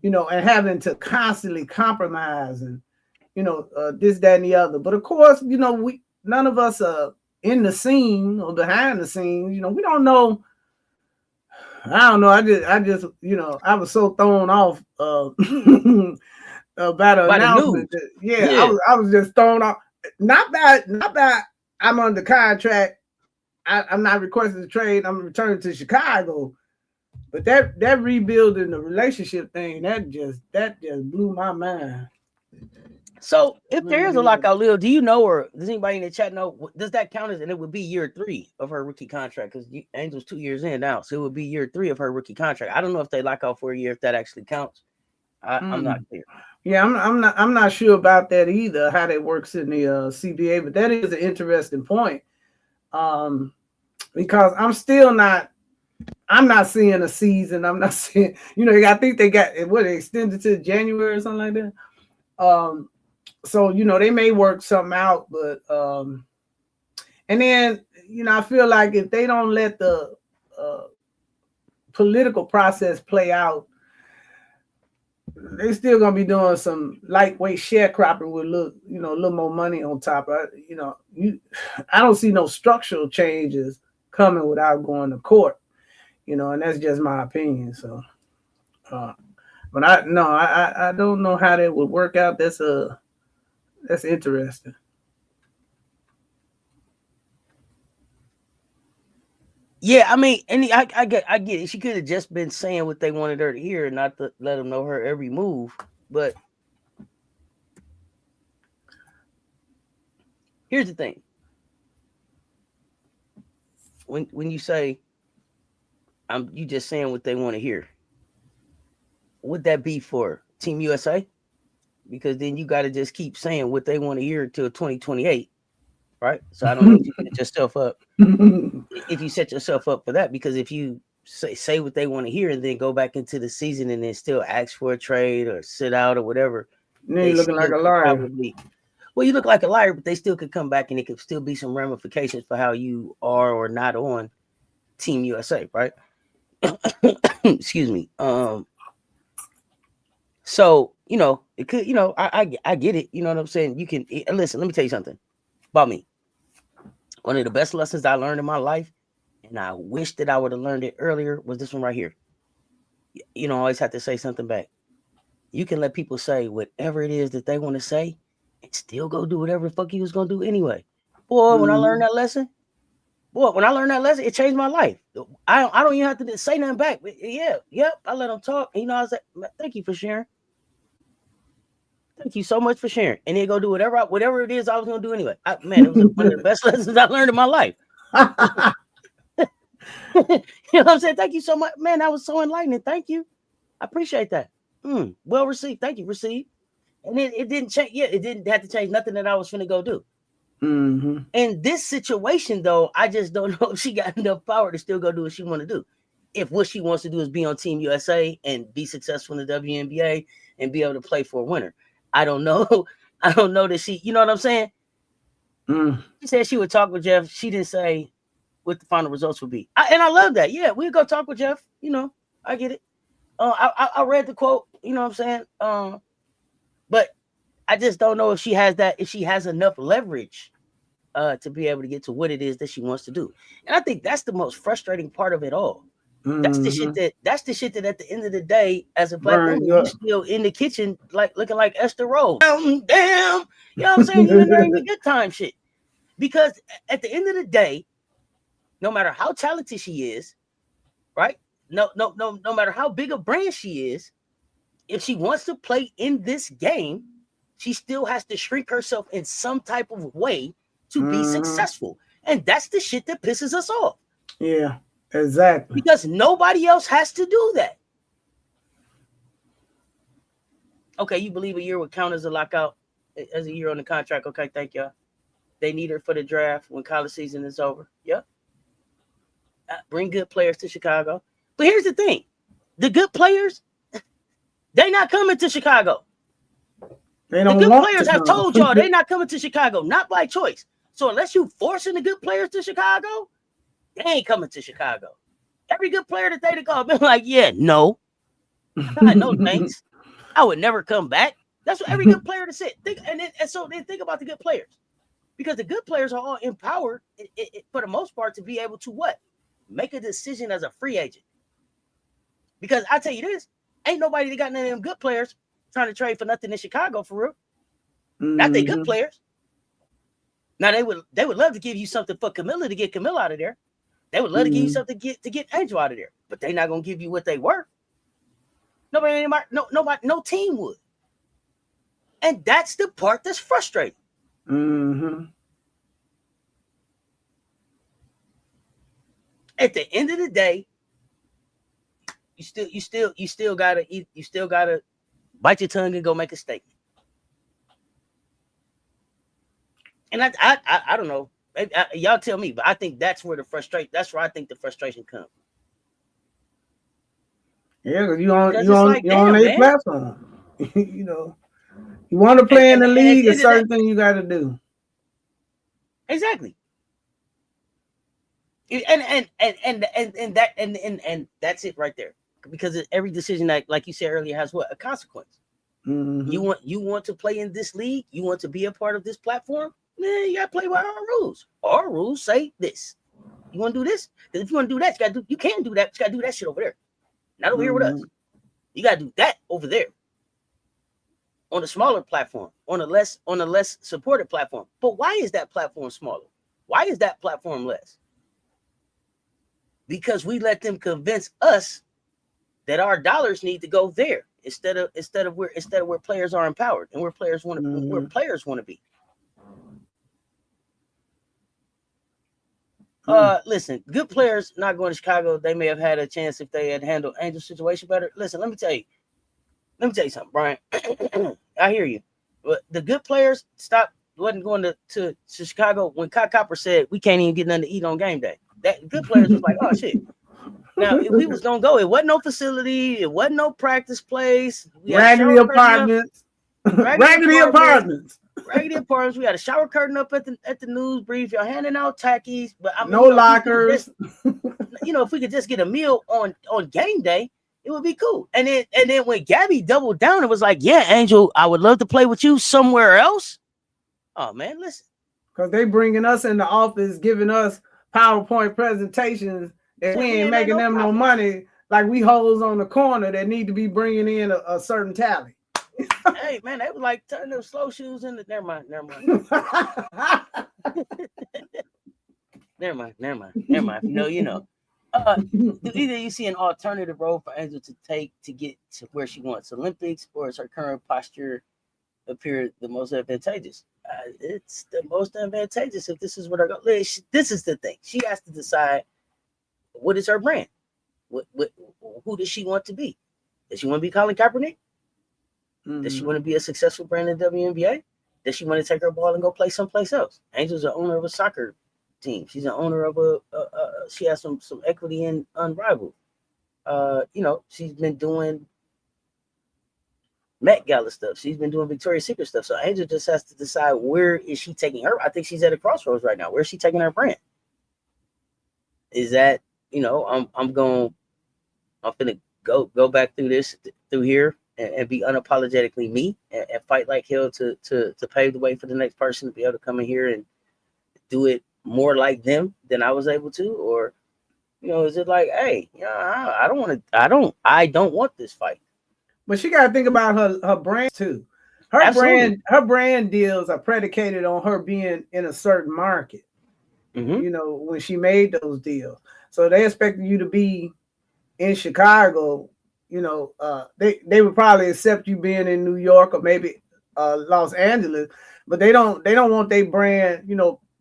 [SPEAKER 2] and having to constantly compromise and, this, that, and the other. But of course, none of us are in the scene or behind the scenes. We don't know. I don't know. I just, I was so thrown off about an announcement. I was just thrown off. Not by I'm under contract. I'm not requesting the trade. I'm returning to Chicago. But that rebuilding the relationship thing, that just blew my mind.
[SPEAKER 1] So if there is a lockout, Lil, do you know, or does anybody in the chat know, does that count as, and it would be year 3 of her rookie contract, because Angel's 2 years in now, so it would be year 3 of her rookie contract. I don't know if they lock out for a year, if that actually counts. I'm not clear.
[SPEAKER 2] Yeah, I'm not sure about that either, how that works in the CBA, but that is an interesting point. because I'm not seeing a season. I'm not seeing, I think they got what they extended to January or something like that. So they may work something out, but and then I feel like if they don't let the political process play out, they still gonna be doing some lightweight sharecropping with a little more money on top. I don't see no structural changes coming without going to court. And that's just my opinion. So, but I don't know how that would work out. That's interesting.
[SPEAKER 1] Yeah, I mean, and I get it. She could have just been saying what they wanted her to hear, and not to let them know her every move. But here's the thing: when you say, you just saying what they want to hear, would that be for Team USA? Because then you got to just keep saying what they want to hear until 2028, right? So I don't know if you set yourself up. If you set yourself up for that, because if you say what they want to hear and then go back into the season and then still ask for a trade or sit out or whatever,
[SPEAKER 2] then you're looking like a liar.
[SPEAKER 1] Well, you look like a liar, but they still could come back and it could still be some ramifications for how you are or not on Team USA, right? Excuse me. So it could, I get it. You know what I'm saying? You can listen. Let me tell you something about me. One of the best lessons I learned in my life, and I wish that I would have learned it earlier, was this one right here. I always have to say something back. You can let people say whatever it is that they want to say and still go do whatever the fuck you was going to do anyway. Boy, when I learned that lesson, it changed my life. I don't even have to say nothing back. I let them talk. I was like, thank you for sharing. Thank you so much for sharing. And then go do whatever it is I was going to do anyway. Man, it was one of the best lessons I learned in my life. You know what I'm saying? Thank you so much. Man, that was so enlightening. Thank you. I appreciate that. Well received. Thank you. Received. And it didn't change. Yeah, it didn't have to change nothing that I was finna go do.
[SPEAKER 2] Mm-hmm.
[SPEAKER 1] In this situation, though, I just don't know if she got enough power to still go do what she want to do. If what she wants to do is be on Team USA and be successful in the WNBA and be able to play for a winner. I don't know. I don't know that she, you know what I'm saying? She said she would talk with Jeff. She didn't say what the final results would be. And I love that. Yeah, we'd go talk with Jeff. I get it. I read the quote, you know what I'm saying? But I just don't know if she has enough leverage to be able to get to what it is that she wants to do. And I think that's the most frustrating part of it all. That's the shit that at the end of the day, as a black woman, you're still in the kitchen, like looking like Esther Rose. Damn, you know what I'm saying? You're in there in the good time shit. Because at the end of the day, no matter how talented she is, right? No matter how big a brand she is, if she wants to play in this game, she still has to shrink herself in some type of way to be successful. And that's the shit that pisses us off.
[SPEAKER 2] Yeah, exactly.
[SPEAKER 1] Because nobody else has to do that. Okay, you believe a year would count as a lockout, as a year on the contract. Okay, thank y'all. They need her for the draft when college season is over. Yep. Bring good players to Chicago. But here's the thing. The good players, they're not coming to Chicago. The good players have told y'all they're not coming to Chicago, not by choice. So unless you forcing the good players to Chicago, they ain't coming to Chicago. Every good player that they call been like, yeah, no. No thanks. I would never come back. That's what every good player to say. So think about the good players. Because the good players are all empowered for the most part to be able to what? Make a decision as a free agent. Because I tell you this, ain't nobody that got none of them good players trying to trade for nothing in Chicago for real. Not they good players. Now they would love to give you something for Camilla to get Camilla out of there. They would love to give you something to get Angel out of there, but they're not gonna give you what they worth. Nobody, no team would. And that's the part that's frustrating. At the end of the day, you still gotta bite your tongue and go make a statement. And I don't know. Maybe, y'all tell me, but I think that's where I think the frustration comes.
[SPEAKER 2] Yeah, because you on
[SPEAKER 1] Damn,
[SPEAKER 2] a
[SPEAKER 1] man.
[SPEAKER 2] platform. You know, you want to play in the league, a certain thing you got to do.
[SPEAKER 1] Exactly. And that's it right there. Because every decision that, like you said earlier, has what? A consequence.
[SPEAKER 2] Mm-hmm.
[SPEAKER 1] You want to play in this league? You want to be a part of this platform? Man, you gotta play by our rules. Our rules say this. You want to do this? Because if you want to do that, you can't do that. But you gotta do that shit over there. Not over here with us. You gotta do that over there. On a smaller platform, on a less supported platform. But why is that platform smaller? Why is that platform less? Because we let them convince us that our dollars need to go there instead of where players are empowered and where players want to be. Listen, good players not going to Chicago. They may have had a chance if they had handled Angel's situation better. Listen, let me tell you something, Brian. I hear you, but the good players wasn't going to Chicago when Kai Copper said we can't even get nothing to eat on game day. That good players was like, oh shit. Now, if we was gonna go, it wasn't no facility, it wasn't no practice place. We had
[SPEAKER 2] raggedy apartments. Raggedy apartments.
[SPEAKER 1] Raggedy apartments. We had a shower curtain up at the news brief. Y'all handing out tackies, but I mean,
[SPEAKER 2] no lockers.
[SPEAKER 1] If we could just get a meal on game day, it would be cool. And then when Gabby doubled down, it was like, yeah, Angel, I would love to play with you somewhere else. Oh man, listen,
[SPEAKER 2] because they bringing us in the office, giving us PowerPoint presentations, and we ain't making them no money. Like we hoes on the corner that need to be bringing in a certain tally.
[SPEAKER 1] Hey man, they was like turning them slow shoes into. Never mind. Never mind. No, you know. Either you see an alternative road for Angel to take to get to where she wants, Olympics, or is her current posture appear the most advantageous? It's the most advantageous if this is what her goal. This is the thing. She has to decide what is her brand. Who does she want to be? Does she want to be Colin Kaepernick? Does she want to be a successful brand in the WNBA? Does she want to take her ball and go play someplace else? Angel's the owner of a soccer team. She's an owner of she has some equity in Unrivaled. She's been doing Met Gala stuff. She's been doing Victoria's Secret stuff. So Angel just has to decide where is she taking her. I think she's at a crossroads right now. Where is she taking her brand? Is that, I'm gonna go back through here and be unapologetically me and fight like hell to pave the way for the next person to be able to come in here and do it more like them than I was able to, or is it like, hey, I don't want this fight.
[SPEAKER 2] But she got to think about her brand too. Her brand deals are predicated on her being in a certain market. Mm-hmm. When she made those deals, so they expected you to be in Chicago. They would probably accept you being in New York or maybe Los Angeles, but they don't want their brand,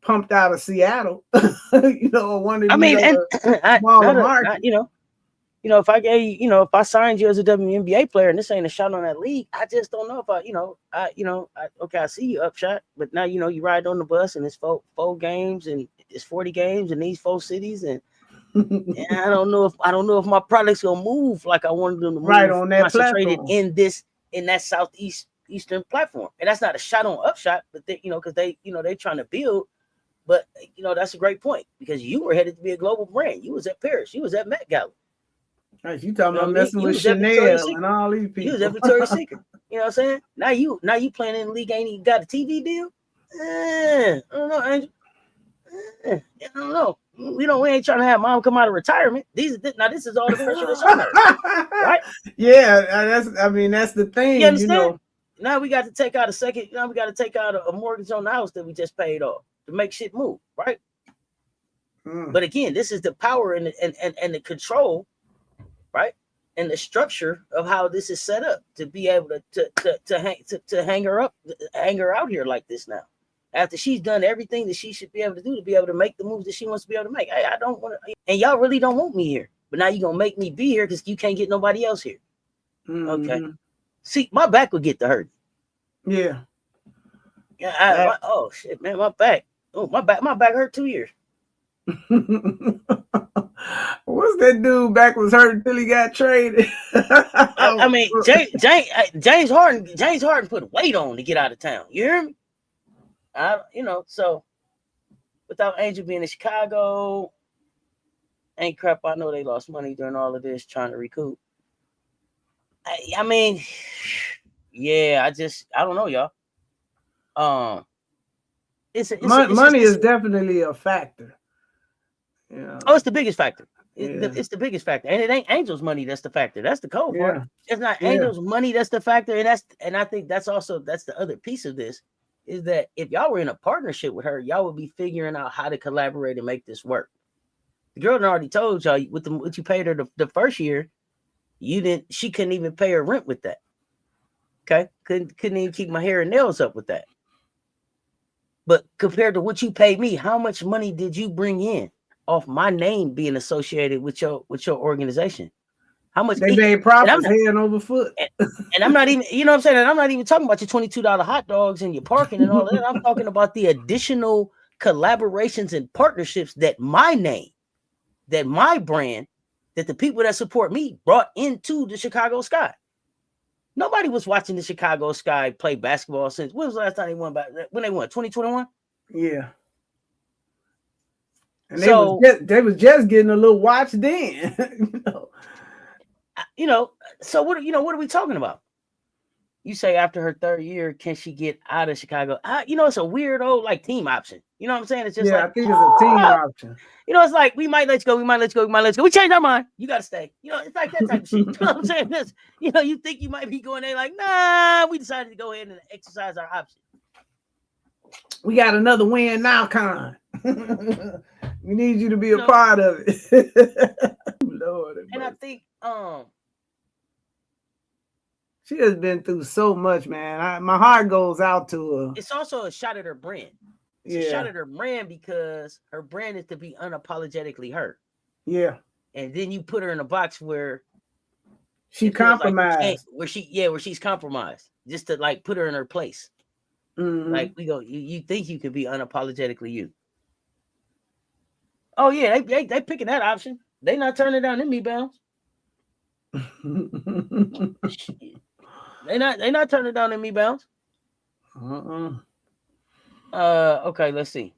[SPEAKER 2] pumped out of Seattle, or one of these smaller markets.
[SPEAKER 1] If I gave if I signed you as a WNBA player and this ain't a shot on that league, I just don't know if I see you upshot, but now you ride on the bus and it's four games and it's 40 games in these 4 cities and I don't know if my product's gonna move like I wanted them to move,
[SPEAKER 2] right on that
[SPEAKER 1] concentrated
[SPEAKER 2] platform.
[SPEAKER 1] in that southeastern platform. And that's not a shot on upshot, but they because they trying to build. But that's a great point because you were headed to be a global brand. You was at Paris, you was at Met Gala.
[SPEAKER 2] Right, you talking about messing with Chanel and all these people.
[SPEAKER 1] You was at Victoria's Secret. You know what I'm saying? Now you playing in the league, ain't even got a TV deal. I don't know, Angel. I don't know. We ain't trying to have mom come out of retirement. This is all the pressure that's on her, right?
[SPEAKER 2] Yeah, that's the thing.
[SPEAKER 1] You understand? Now we got to take out a mortgage on the house that we just paid off to make shit move, right? But again, this is the power and the control, right? And the structure of how this is set up to be able to hang her out here like this now. After she's done everything that she should be able to do to be able to make the moves that she wants to be able to make. Hey, I don't want to, and y'all really don't want me here. But now you're going to make me be here because you can't get nobody else here. Okay. See, my back would get to hurt.
[SPEAKER 2] Yeah.
[SPEAKER 1] Yeah. Oh, shit, man, my back. Oh, my back hurt 2 years.
[SPEAKER 2] What's that dude back was hurt until he got traded?
[SPEAKER 1] I mean, James Harden put weight on to get out of town. You hear me? So without Angel being in Chicago, ain't crap. I know they lost money during all of this trying to recoup. I mean, yeah, I don't know, y'all.
[SPEAKER 2] Money is definitely a factor.
[SPEAKER 1] Yeah. Oh, it's the biggest factor. It's the biggest factor, and it ain't Angel's money that's the factor. That's the cold part. It's not Angel's money that's the factor, and I think that's the other piece of this is that if y'all were in a partnership with her, y'all would be figuring out how to collaborate and make this work. The girl already told y'all with what you paid her the first year, she couldn't even pay her rent with that. Okay, couldn't even keep my hair and nails up with that. But compared to what you paid me, how much money did you bring in off my name being associated with your organization? How much
[SPEAKER 2] they made profits hand over foot?
[SPEAKER 1] And I'm not even, you know what I'm saying? And I'm not even talking about your $22 hot dogs and your parking and all that. I'm talking about the additional collaborations and partnerships that my name, that my brand, that the people that support me brought into the Chicago Sky. Nobody was watching the Chicago Sky play basketball since, when was the last time they won? When they won? 2021?
[SPEAKER 2] Yeah. And they was just getting a little watch then.
[SPEAKER 1] So what are we talking about? You say after her third year, can she get out of Chicago? It's a weird old like team option. You know what I'm saying? It's just
[SPEAKER 2] I think it's a team option.
[SPEAKER 1] It's like we might let you go. We changed our mind. You gotta stay. It's like that type of shit. You know what I'm saying? This, you think you might be going there like, nah, we decided to go ahead and exercise our option.
[SPEAKER 2] We got another win now, Con. We need you to be a part of it. Lord,
[SPEAKER 1] and I think
[SPEAKER 2] she has been through so much, man. My heart goes out to her.
[SPEAKER 1] It's also a shot at her brand. It's a shot at her brand because her brand is to be unapologetically her.
[SPEAKER 2] Yeah.
[SPEAKER 1] And then you put her in a box where
[SPEAKER 2] she compromised.
[SPEAKER 1] Where she's compromised. Just to like put her in her place.
[SPEAKER 2] Mm-hmm.
[SPEAKER 1] Like you think you can be unapologetically you. Oh yeah, they picking that option. They not turning down them rebounds. They not turning down them rebounds. Okay, let's see.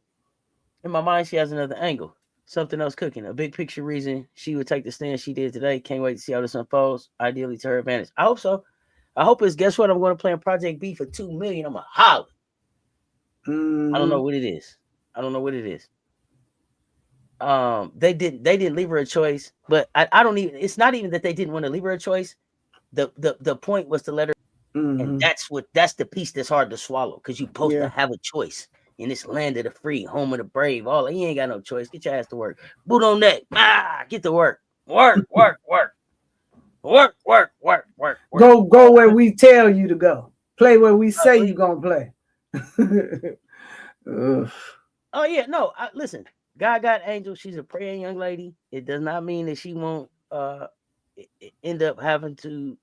[SPEAKER 1] In my mind, she has another angle. Something else cooking. A big picture reason she would take the stand she did today. Can't wait to see how this unfolds. Ideally to her advantage. I hope so. I hope it's, guess what? I'm going to play in Project B for $2 million. I'm a holler. I don't know what it is. They didn't leave her a choice, but I don't even, it's not even that they didn't want to leave her a choice. The point was to let her, and that's the piece that's hard to swallow, because you're supposed to have a choice in this land of the free, home of the brave. All you ain't got no choice. Get your ass to work. Boot on deck. Get to work. Work.
[SPEAKER 2] Go where we tell you to go. Play where we say you're gonna play.
[SPEAKER 1] Oh yeah, no. Listen, God got Angel. She's a praying young lady. It does not mean that she won't end up having to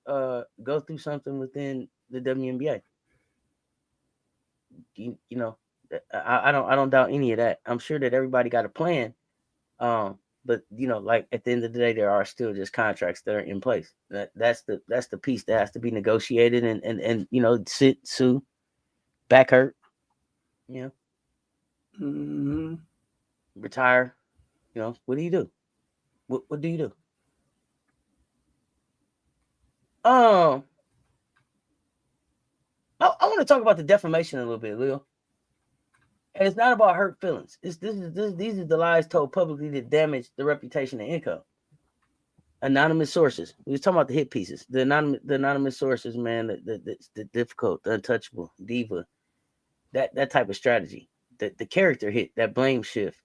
[SPEAKER 1] go through something within the WNBA. I don't doubt any of that. I'm sure that everybody got a plan. But like at the end of the day, there are still just contracts that are in place. That's the piece that has to be negotiated and sue, back hurt, retire. What do you do? What do you do? I want to talk about the defamation a little bit, Lil. And it's not about hurt feelings. These are the lies told publicly that damage the reputation and income. Anonymous sources. We was talking about the hit pieces. The anonymous sources, man. The difficult, the untouchable, diva. That type of strategy. The character hit. That blame shift.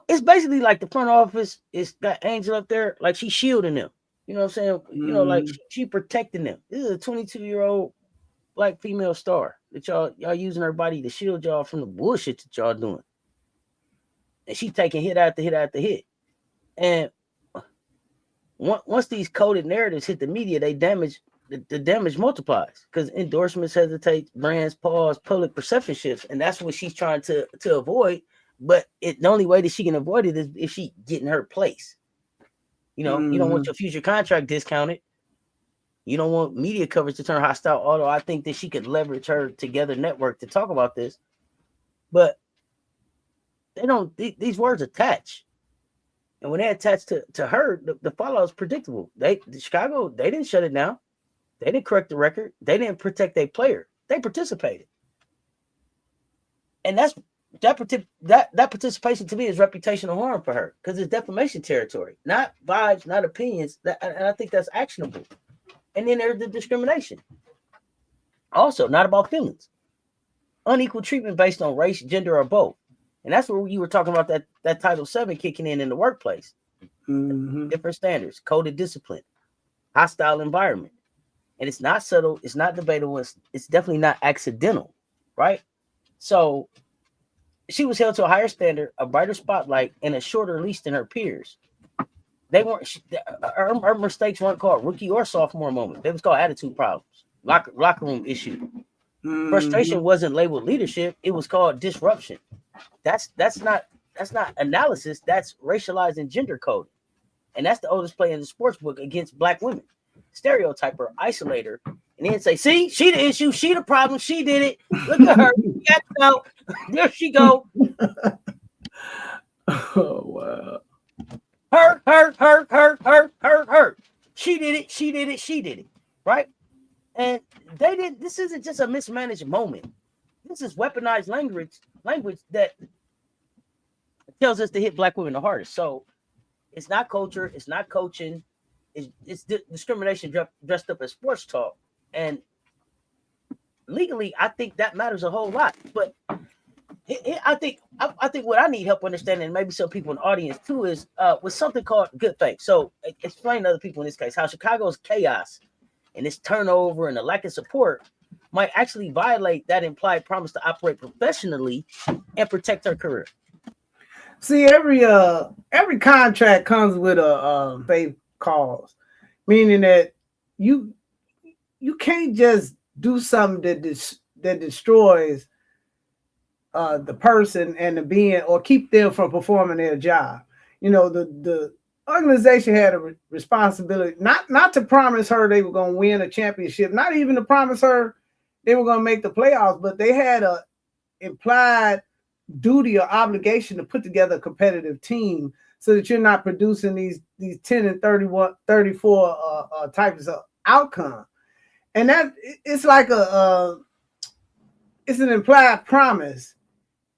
[SPEAKER 1] It's basically like the front office is got Angel up there, like she's shielding them. You know what I'm saying? Like she protecting them. This is a 22-year-old black female star that y'all using her body to shield y'all from the bullshit that y'all doing. And she's taking hit after hit after hit. And once these coded narratives hit the media, they damage the damage multiplies because endorsements hesitate, brands pause, public perception shifts, and that's what she's trying to avoid. But the only way that she can avoid it is if she get in her place. You know, you don't want your future contract discounted. You don't want media coverage to turn hostile. Although I think that she could leverage her Together network to talk about this, but they don't. These words attach, and when they attach to her, the fallout is predictable. Chicago, they didn't shut it down. They didn't correct the record. They didn't protect their player. They participated, and that participation to me is reputational harm for her because it's defamation territory, not vibes, not opinions. And I think that's actionable. And then there's the discrimination. Also, not about feelings. Unequal treatment based on race, gender, or both. And that's where you were talking about that Title VII kicking in the workplace. Different standards, coded discipline, hostile environment. And it's not subtle. It's not debatable. It's definitely not accidental, right? So she was held to a higher standard, a brighter spotlight, and a shorter leash than her peers. They weren't. Her mistakes weren't called rookie or sophomore moment. They was called attitude problems, locker room issue. Frustration wasn't labeled leadership. It was called disruption. That's not analysis. That's racialized and gender coded, and that's the oldest play in the sports book against black women. Stereotyper, isolator, and then say, "See, she the issue. She the problem. She did it. Look at her. Out. There she go."
[SPEAKER 2] Oh wow.
[SPEAKER 1] Her. She did it. Right? And they didn't. This isn't just a mismanaged moment. This is weaponized language that tells us to hit black women the hardest. So it's not culture. It's not coaching. It's discrimination dressed up as sports talk. And legally, I think that matters a whole lot. But I think what I need help understanding, and maybe some people in the audience too, is with something called good faith. So explain to other people in this case how Chicago's chaos and its turnover and the lack of support might actually violate that implied promise to operate professionally and protect her career.
[SPEAKER 2] See, every contract comes with a faith clause, meaning that you can't just do something that destroys the person and the being or keep them from performing their job. You know, the organization had a responsibility not to promise her they were going to win a championship, not even to promise her they were going to make the playoffs, but they had a implied duty or obligation to put together a competitive team so that you're not producing these 10 and 31, 34 types of outcome. And that it's like it's an implied promise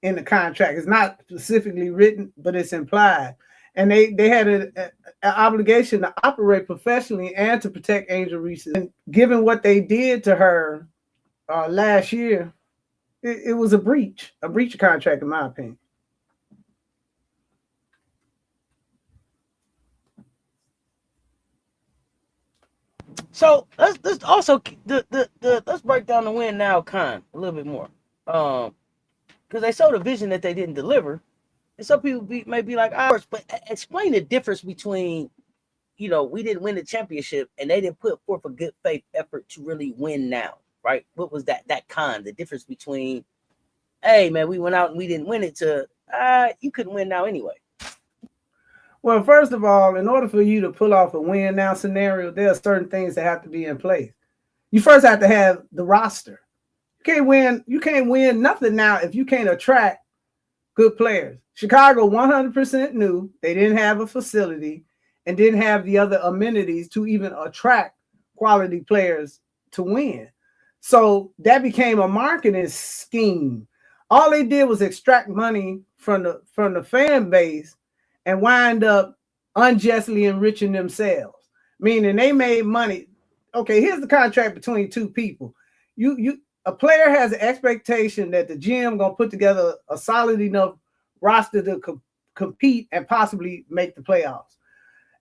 [SPEAKER 2] in the contract. It's not specifically written, but it's implied. And they had an obligation to operate professionally and to protect Angel Reese. And given what they did to her last year, it was a breach of contract, in my opinion.
[SPEAKER 1] So let's also let's break down the win now con a little bit more, because they showed a vision that they didn't deliver, and some people may be like, but explain the difference between, you know, we didn't win the championship and they didn't put forth a good faith effort to really win now, right? What was that con? The difference between, hey man, we went out and we didn't win it, to you couldn't win now anyway.
[SPEAKER 2] Well, first of all, in order for you to pull off a win now scenario, there are certain things that have to be in place. You first have to have the roster. You can't win nothing now if you can't attract good players. Chicago 100% new. They didn't have a facility and didn't have the other amenities to even attract quality players to win. So that became a marketing scheme. All they did was extract money from the fan base and wind up unjustly enriching themselves, meaning they made money. Okay, here's the contract between two people. A player has an expectation that the GM gonna put together a solid enough roster to compete and possibly make the playoffs.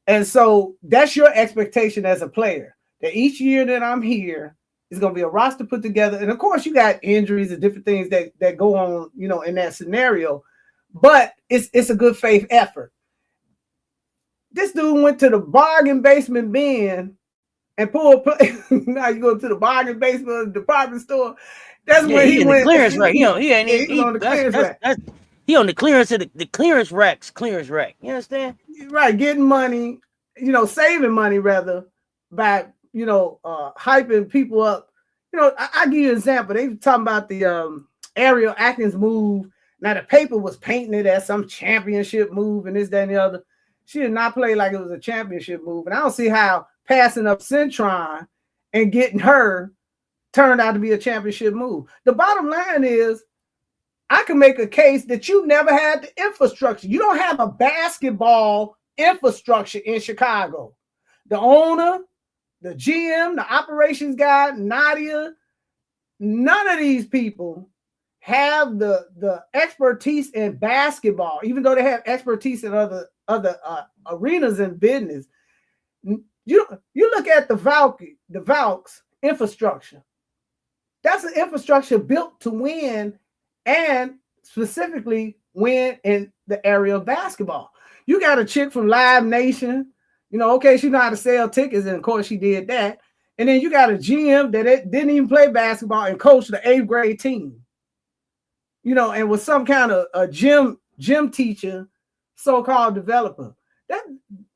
[SPEAKER 2] And so that's your expectation as a player, that each year that I'm here is gonna be a roster put together. And of course, you got injuries and different things that go on, you know, in that scenario. But it's a good faith effort. This dude went to the bargain basement bin and pull. Now you go to the bargain basement of the department store. That's
[SPEAKER 1] Yeah,
[SPEAKER 2] when he
[SPEAKER 1] he in the
[SPEAKER 2] went.
[SPEAKER 1] clearance rack. He ain't
[SPEAKER 2] Yeah, he was
[SPEAKER 1] he
[SPEAKER 2] on the clearance rack.
[SPEAKER 1] that's he on the clearance of the clearance rack. You understand?
[SPEAKER 2] Right, getting money, saving money rather by hyping people up. I give you an example. They talking about the Ariel Atkins move. Now the paper was painting it as some championship move and this, that, and the other. She did not play like it was a championship move. And I don't see how passing up Centron and getting her turned out to be a championship move. The bottom line is I can make a case that you never had the infrastructure. You don't have a basketball infrastructure in Chicago. The owner, the GM, the operations guy, Nadia, none of these people have the expertise in basketball, even though they have expertise in other arenas in business. You look at the Valks infrastructure. That's an infrastructure built to win, and specifically win in the area of basketball. You got a chick from Live Nation, okay, she know how to sell tickets, and of course she did that. And then you got a GM that didn't even play basketball and coached the 8th grade team, and was some kind of a gym teacher, so-called developer. That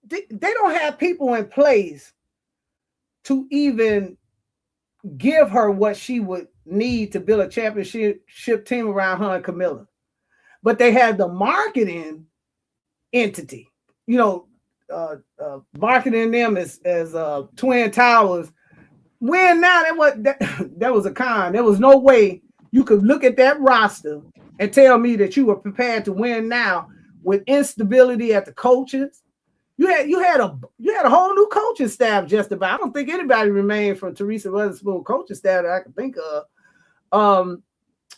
[SPEAKER 2] they don't have people in place to even give her what she would need to build a championship team around her and Camilla. But they have the marketing entity, marketing them as Twin Towers. When now that was a con. There was no way you could look at that roster and tell me that you were prepared to win now with instability at the coaches. You had a whole new coaching staff just about. I don't think anybody remained from Teresa Weatherspoon coaching staff that I can think of.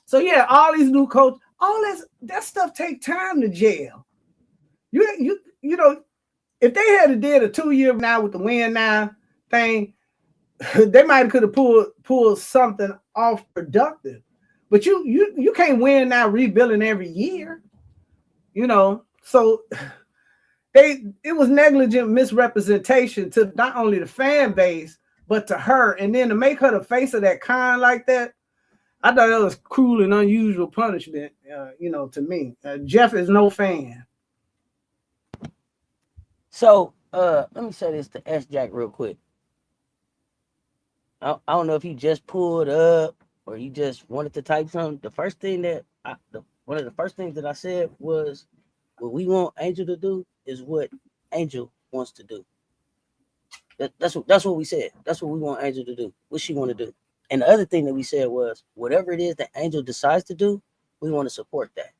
[SPEAKER 2] So yeah, all these new coaches, all that stuff take time to gel. You know, if they had did a 2-year now with the win now thing, they might have could have pulled something off productive. But you can't win now rebuilding every year. So it was negligent misrepresentation to not only the fan base, but to her. And then to make her the face of that con like that, I thought that was cruel and unusual punishment, to me. Jeff is no fan.
[SPEAKER 1] So let me say this to S Jack real quick. I don't know if you just pulled up or you just wanted to type something. The first thing one of the first things that I said was, what we want Angel to do is what Angel wants to do. That's what we said. That's what we want Angel to do. What she want to do. And the other thing that we said was, whatever it is that Angel decides to do, we want to support that.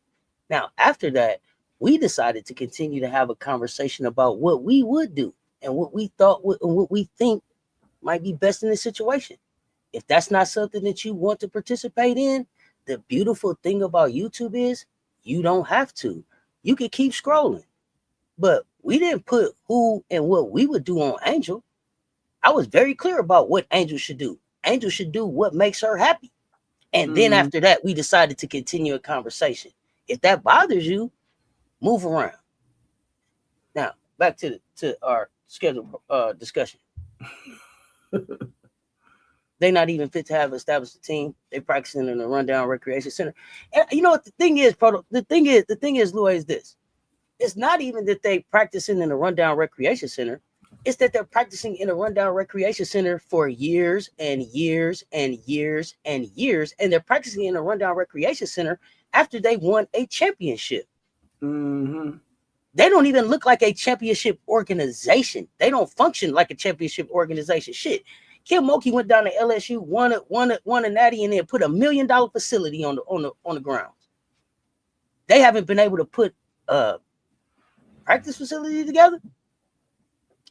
[SPEAKER 1] Now, after that, we decided to continue to have a conversation about what we would do and what we thought and what we think might be best in this situation. If that's not something that you want to participate in, the beautiful thing about YouTube is you don't have to. You can keep scrolling. But we didn't put who and what we would do on Angel. I was very clear about what Angel should do. Angel should do what makes her happy. And then after that, we decided to continue a conversation. If that bothers you, move around. Now, back to our scheduled discussion. They're not even fit to have established a team. They practicing in a rundown recreation center. And you know what the thing is, Proto? The thing is, Louis, is this. It's not even that they practicing in a rundown recreation center. It's that they're practicing in a rundown recreation center for years and years and years and years. And they're practicing in a rundown recreation center after they won a championship.
[SPEAKER 2] Mm-hmm.
[SPEAKER 1] They don't even look like a championship organization. They don't function like a championship organization. Shit. Kim Mulkey went down to LSU, won a natty, and then put $1 million facility on the grounds. They haven't been able to put practice facility together.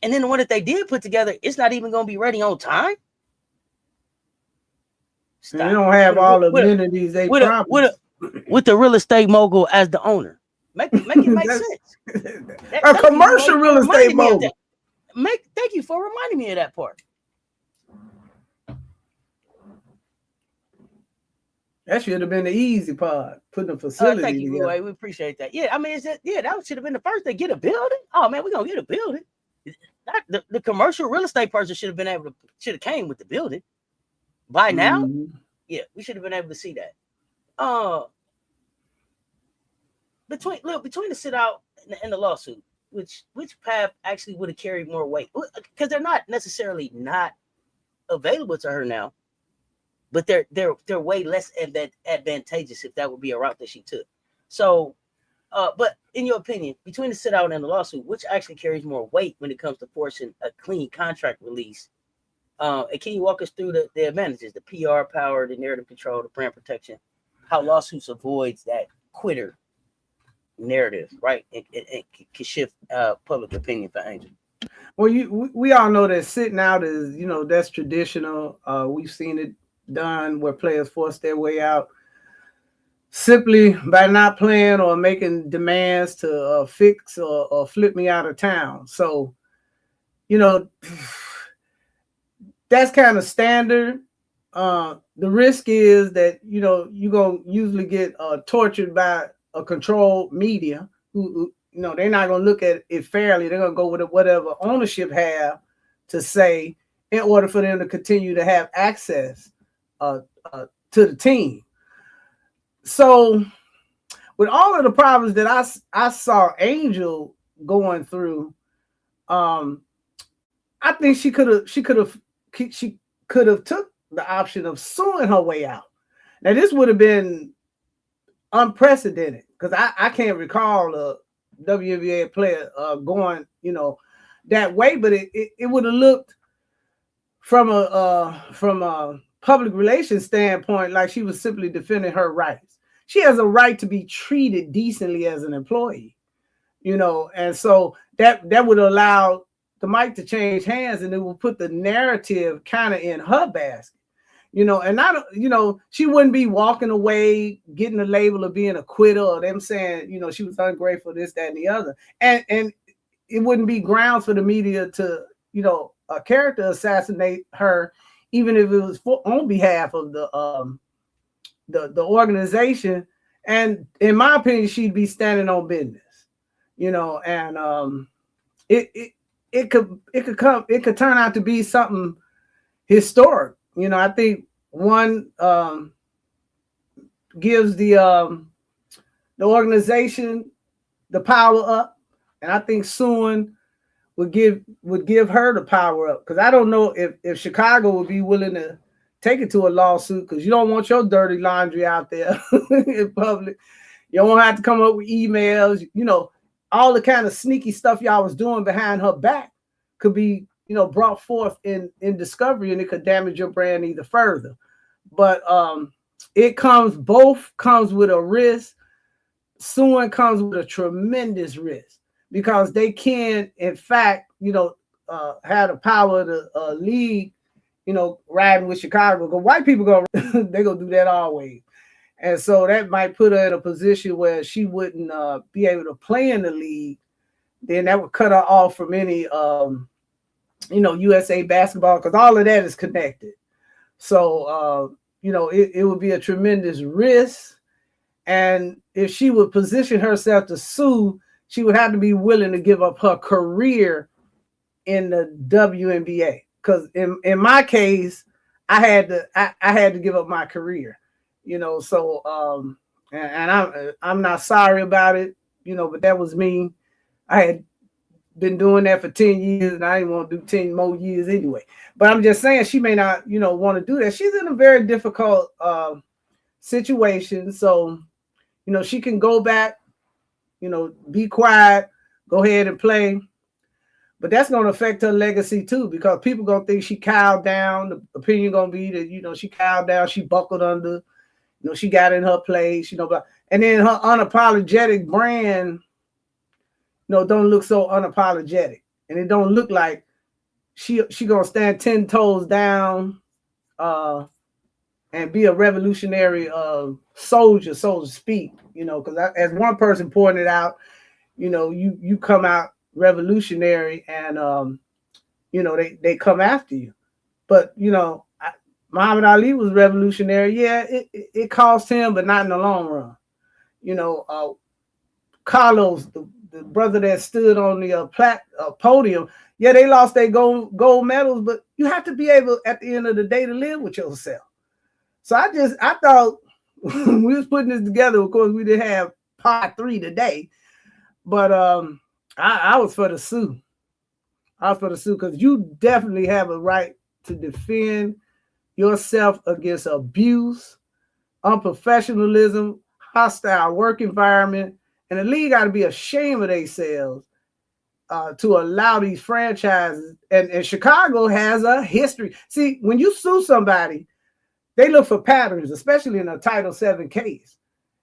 [SPEAKER 1] And then the one that they did put together, it's not even going to be ready on time.
[SPEAKER 2] Stop. They don't have all the amenities they promised.
[SPEAKER 1] With the real estate mogul as the owner. Make it make sense.
[SPEAKER 2] A commercial real estate mogul.
[SPEAKER 1] Thank you for reminding me of that part.
[SPEAKER 2] That should have been the easy part, putting a facility
[SPEAKER 1] thank you,
[SPEAKER 2] together.
[SPEAKER 1] We appreciate that. Yeah, I mean, that should have been the first thing. Get a building. Oh man, we're gonna get a building. the commercial real estate person should have came with the building by now. Yeah, we should have been able to see that. Between the sit out and the lawsuit, which path actually would have carried more weight? Because they're not necessarily not available to her now, but they're way less advantageous if that would be a route that she took. So, but in your opinion, between the sit out and the lawsuit, which actually carries more weight when it comes to forcing a clean contract release? And can you walk us through the advantages, the PR power, the narrative control, the brand protection, how lawsuits avoids that quitter narrative, right? It can shift public opinion for Angel.
[SPEAKER 2] Well, we all know that sitting out is, that's traditional. We've seen it done where players force their way out simply by not playing or making demands to fix or flip me out of town. So, that's kind of standard. The risk is that, you're going to usually get tortured by a controlled media who they're not going to look at it fairly. They're going to go with whatever ownership have to say in order for them to continue to have access to the team. So with all of the problems that I saw Angel going through, I think she could have took the option of suing her way out. Now this would have been unprecedented because I can't recall a WNBA player going that way, but it would have looked from a public relations standpoint like she was simply defending her rights. She has a right to be treated decently as an employee, and so that would allow the mic to change hands, and it will put the narrative kind of in her basket, and not, she wouldn't be walking away, getting the label of being a quitter or them saying, she was ungrateful, this, that, and the other. And it wouldn't be grounds for the media to, a character assassinate her, even if it was on behalf of the organization. And in my opinion, she'd be standing on business, and it could turn out to be something historic. I think one gives the organization the power up, and I think suing would give her the power up, because I don't know if Chicago would be willing to take it to a lawsuit, because you don't want your dirty laundry out there in public. You don't have to come up with emails, all the kind of sneaky stuff y'all was doing behind her back could be, brought forth in discovery, and it could damage your brand either further. But it comes with a risk. Suing comes with a tremendous risk, because they can, in fact, have the power to lead, riding with Chicago. Because white people they gonna do that always. And so that might put her in a position where she wouldn't be able to play in the league. Then that would cut her off from any, USA basketball, because all of that is connected. So, it would be a tremendous risk. And if she would position herself to sue, she would have to be willing to give up her career in the WNBA. Because in my case, I had to give up my career. So and I'm not sorry about it, but that was me. I had been doing that for 10 years, and I didn't want to do 10 more years anyway. But I'm just saying, she may not, want to do that. She's in a very difficult situation. So, she can go back, be quiet, go ahead and play. But that's going to affect her legacy too, because people going to think she cowed down. The opinion going to be that, she cowed down, she buckled under, she got in her place, and then her unapologetic brand, don't look so unapologetic. And it don't look like she going to stand 10 toes down and be a revolutionary soldier, so to speak, because as one person pointed out, you come out revolutionary, and they come after you. But Muhammad Ali was revolutionary. Yeah, it cost him, but not in the long run. Carlos, the brother that stood on the podium, Yeah, they lost their gold medals, but you have to be able at the end of the day to live with yourself. So I thought we was putting this together. Of course, we didn't have part 3 today, but I was for the sue. I was for the sue because you definitely have a right to defend yourself against abuse, unprofessionalism, hostile work environment, and the league got to be ashamed of themselves to allow these franchises. And Chicago has a history. See, when you sue somebody, they look for patterns, especially in a Title VII case.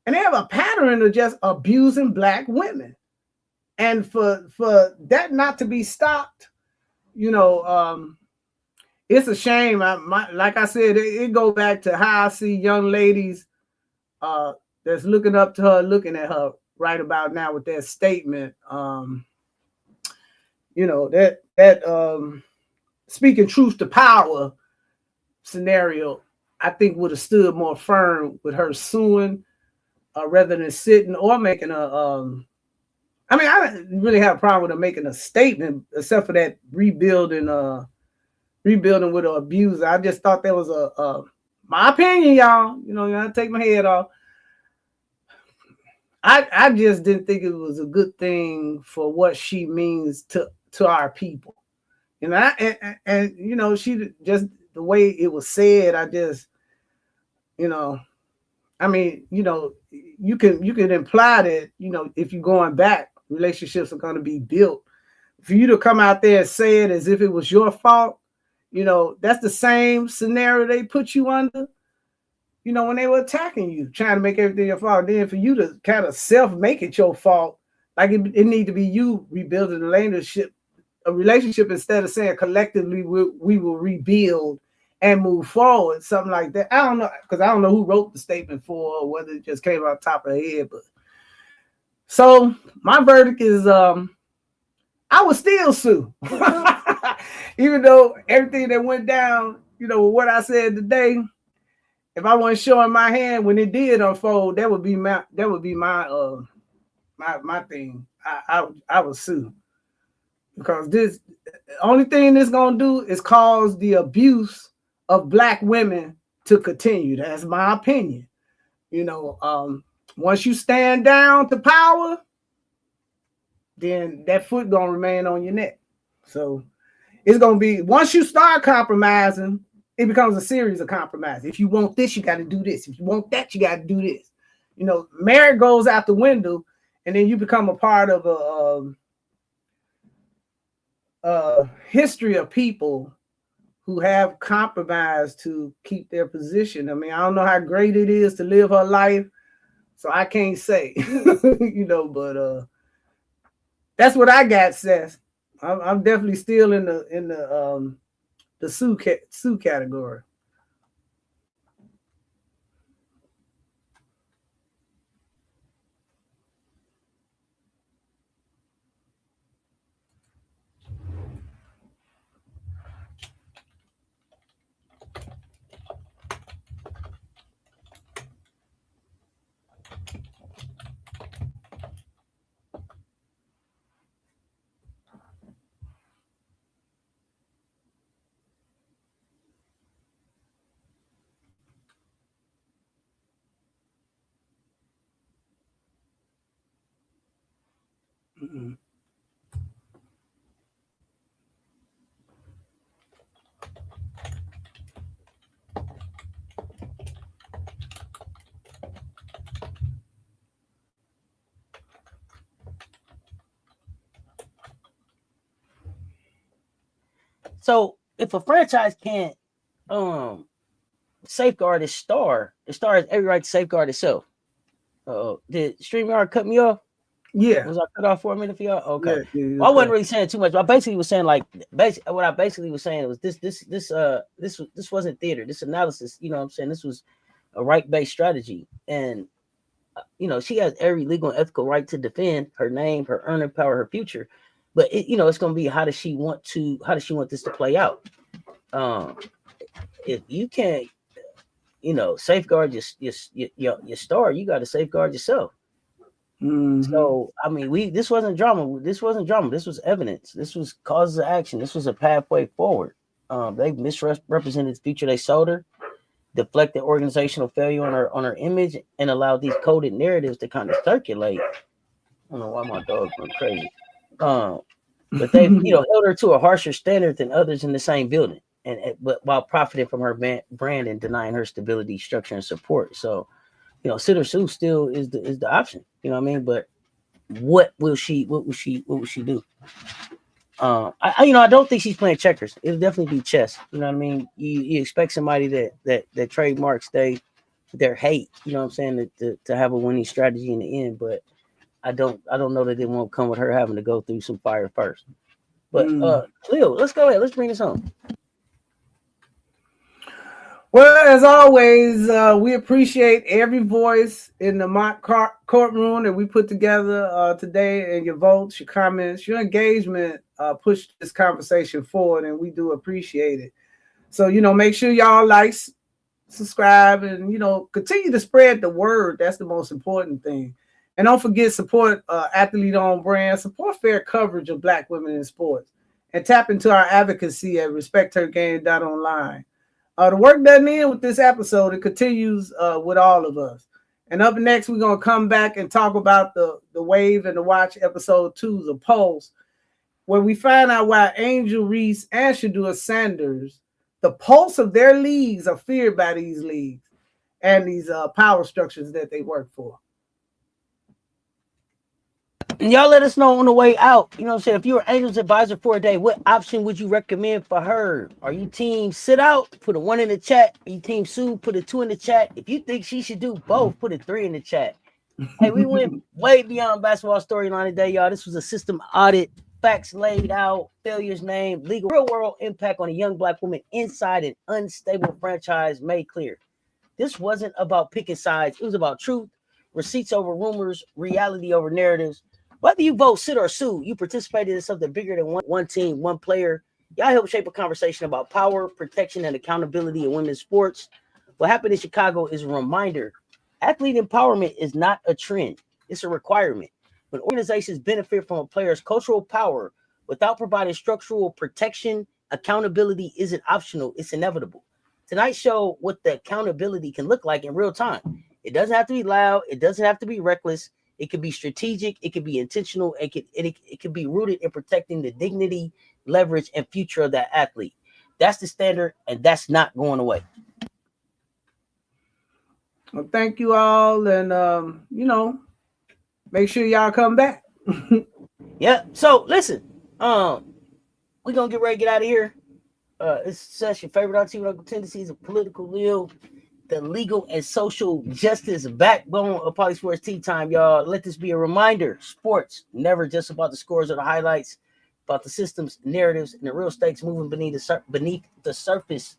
[SPEAKER 2] And they have a pattern of just abusing Black women. And for that not to be stopped, you know, it's a shame. Like I said, it goes back to how I see young ladies that's looking up to her, looking at her right about now with that statement. You know, that speaking truth to power scenario, I think would have stood more firm with her suing rather than sitting or making a. I mean, I didn't really have a problem with her making a statement, except for that rebuilding with an abuser. I just thought that was my opinion, y'all. You know, you gotta take my head off. I just didn't think it was a good thing for what she means to our people. You know, and you know, she just the way it was said, I just, you know, I mean, you know, you can imply that, you know, if you're going back, relationships are going to be built. For you to come out there and say it as if it was your fault, you know, that's the same scenario they put you under, you know, when they were attacking you, trying to make everything your fault. Then for you to kind of self-make it your fault, like it need to be you rebuilding a relationship instead of saying collectively we will rebuild and move forward, something like that. I don't know, because I don't know who wrote the statement for, or whether it just came out top of her head. But so my verdict is I would still sue. Even though everything that went down, you know, what I said today, if I wasn't showing my hand when it did unfold, that would be my thing. I would sue. Because the only thing this gonna do is cause the abuse of Black women to continue. That's my opinion. You know, once you stand down to power, then that foot gonna remain on your neck. So it's gonna be, once you start compromising, it becomes a series of compromises. If you want this, you got to do this. If you want that, you got to do this. You know, merit goes out the window, and then you become a part of a history of people who have compromised to keep their position. I mean, I don't know how great it is to live her life, so I can't say, you know, but that's what I got, Cess. I'm definitely still in the sue category. Mm-mm.
[SPEAKER 1] So if a franchise can't safeguard its star, the star has every right to safeguard itself. Did StreamYard cut me off?
[SPEAKER 2] Yeah.
[SPEAKER 1] Was I cut off for a minute for y'all? Okay.
[SPEAKER 2] Yeah,
[SPEAKER 1] Well, I wasn't really saying too much. I basically was saying, like, what I basically was saying was this wasn't theater. This analysis, you know what I'm saying? This was a right-based strategy. And you know, she has every legal and ethical right to defend her name, her earning power, her future. But you know, it's going to be how does she want this to play out? If you can't, you know, safeguard your star, you got to safeguard yourself. So I mean, this wasn't drama. This wasn't drama. This was evidence. This was causes of action. This was a pathway forward. They misrepresented the future they sold her, deflected organizational failure on her image, and allowed these coded narratives to kind of circulate. I don't know why my dog's going crazy. But they, held her to a harsher standard than others in the same building, but while profiting from her brand and denying her stability, structure, and support. So, sit or sue still is the option. You know what I mean? But what will she do? I don't think she's playing checkers. It'll definitely be chess. You know what I mean? You expect somebody that trademarks their hate. You know what I'm saying? To have a winning strategy in the end, but I don't know that it won't come with her having to go through some fire first. But Lil, let's go ahead. Let's bring this home.
[SPEAKER 2] Well, as always, we appreciate every voice in the mock courtroom that we put together today, and your votes, your comments, your engagement pushed this conversation forward, and we do appreciate it. So, make sure y'all like, subscribe, and, continue to spread the word. That's the most important thing. And don't forget, support Athlete on Brand, support fair coverage of Black women in sports, and tap into our advocacy at respecthergame.online. The work doesn't end with this episode. It continues with all of us. And up next, we're going to come back and talk about the Wave and the Watch episode 2, The Pulse, where we find out why Angel Reese and Shedeur Sanders, the pulse of their leagues, are feared by these leagues and these power structures that they work for.
[SPEAKER 1] And y'all let us know on the way out. You know what I'm saying? If you were Angel's advisor for a day, what option would you recommend for her? Are you team sit out? Put a 1 in the chat. Are you team sue? Put a 2 in the chat. If you think she should do both, put a 3 in the chat. Hey, we went way beyond basketball storyline today, y'all. This was a system audit, facts laid out, failures named, legal real world impact on a young Black woman inside an unstable franchise made clear. This wasn't about picking sides. It was about truth, receipts over rumors, reality over narratives. Whether you vote sit or sue, you participated in something bigger than one team, one player. Y'all help shape a conversation about power, protection, and accountability in women's sports. What happened in Chicago is a reminder. Athlete empowerment is not a trend. It's a requirement. When organizations benefit from a player's cultural power without providing structural protection, accountability isn't optional. It's inevitable. Tonight showed what the accountability can look like in real time. It doesn't have to be loud. It doesn't have to be reckless. It could be strategic. It could be intentional. It could be rooted in protecting the dignity, leverage, and future of that athlete. That's the standard, and that's not going away.
[SPEAKER 2] Well, thank you all, and make sure y'all come back.
[SPEAKER 1] Yeah. So listen, we're gonna get ready to get out of here. It's Cess, your favorite Auntie with Tendencies of Political Lil, the legal and social justice backbone of Polysports Tea Time, y'all. Let this be a reminder. Sports, never just about the scores or the highlights, about the systems, narratives, and the real stakes moving beneath the surface.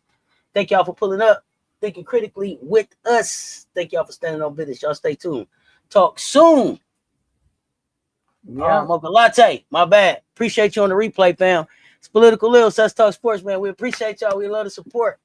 [SPEAKER 1] Thank y'all for pulling up, thinking critically with us. Thank y'all for standing on business. Y'all stay tuned. Talk soon. Yeah. Mocha Latte, my bad. Appreciate you on the replay, fam. It's Political Lil, Cess Talk Sports, man. We appreciate y'all. We love the support.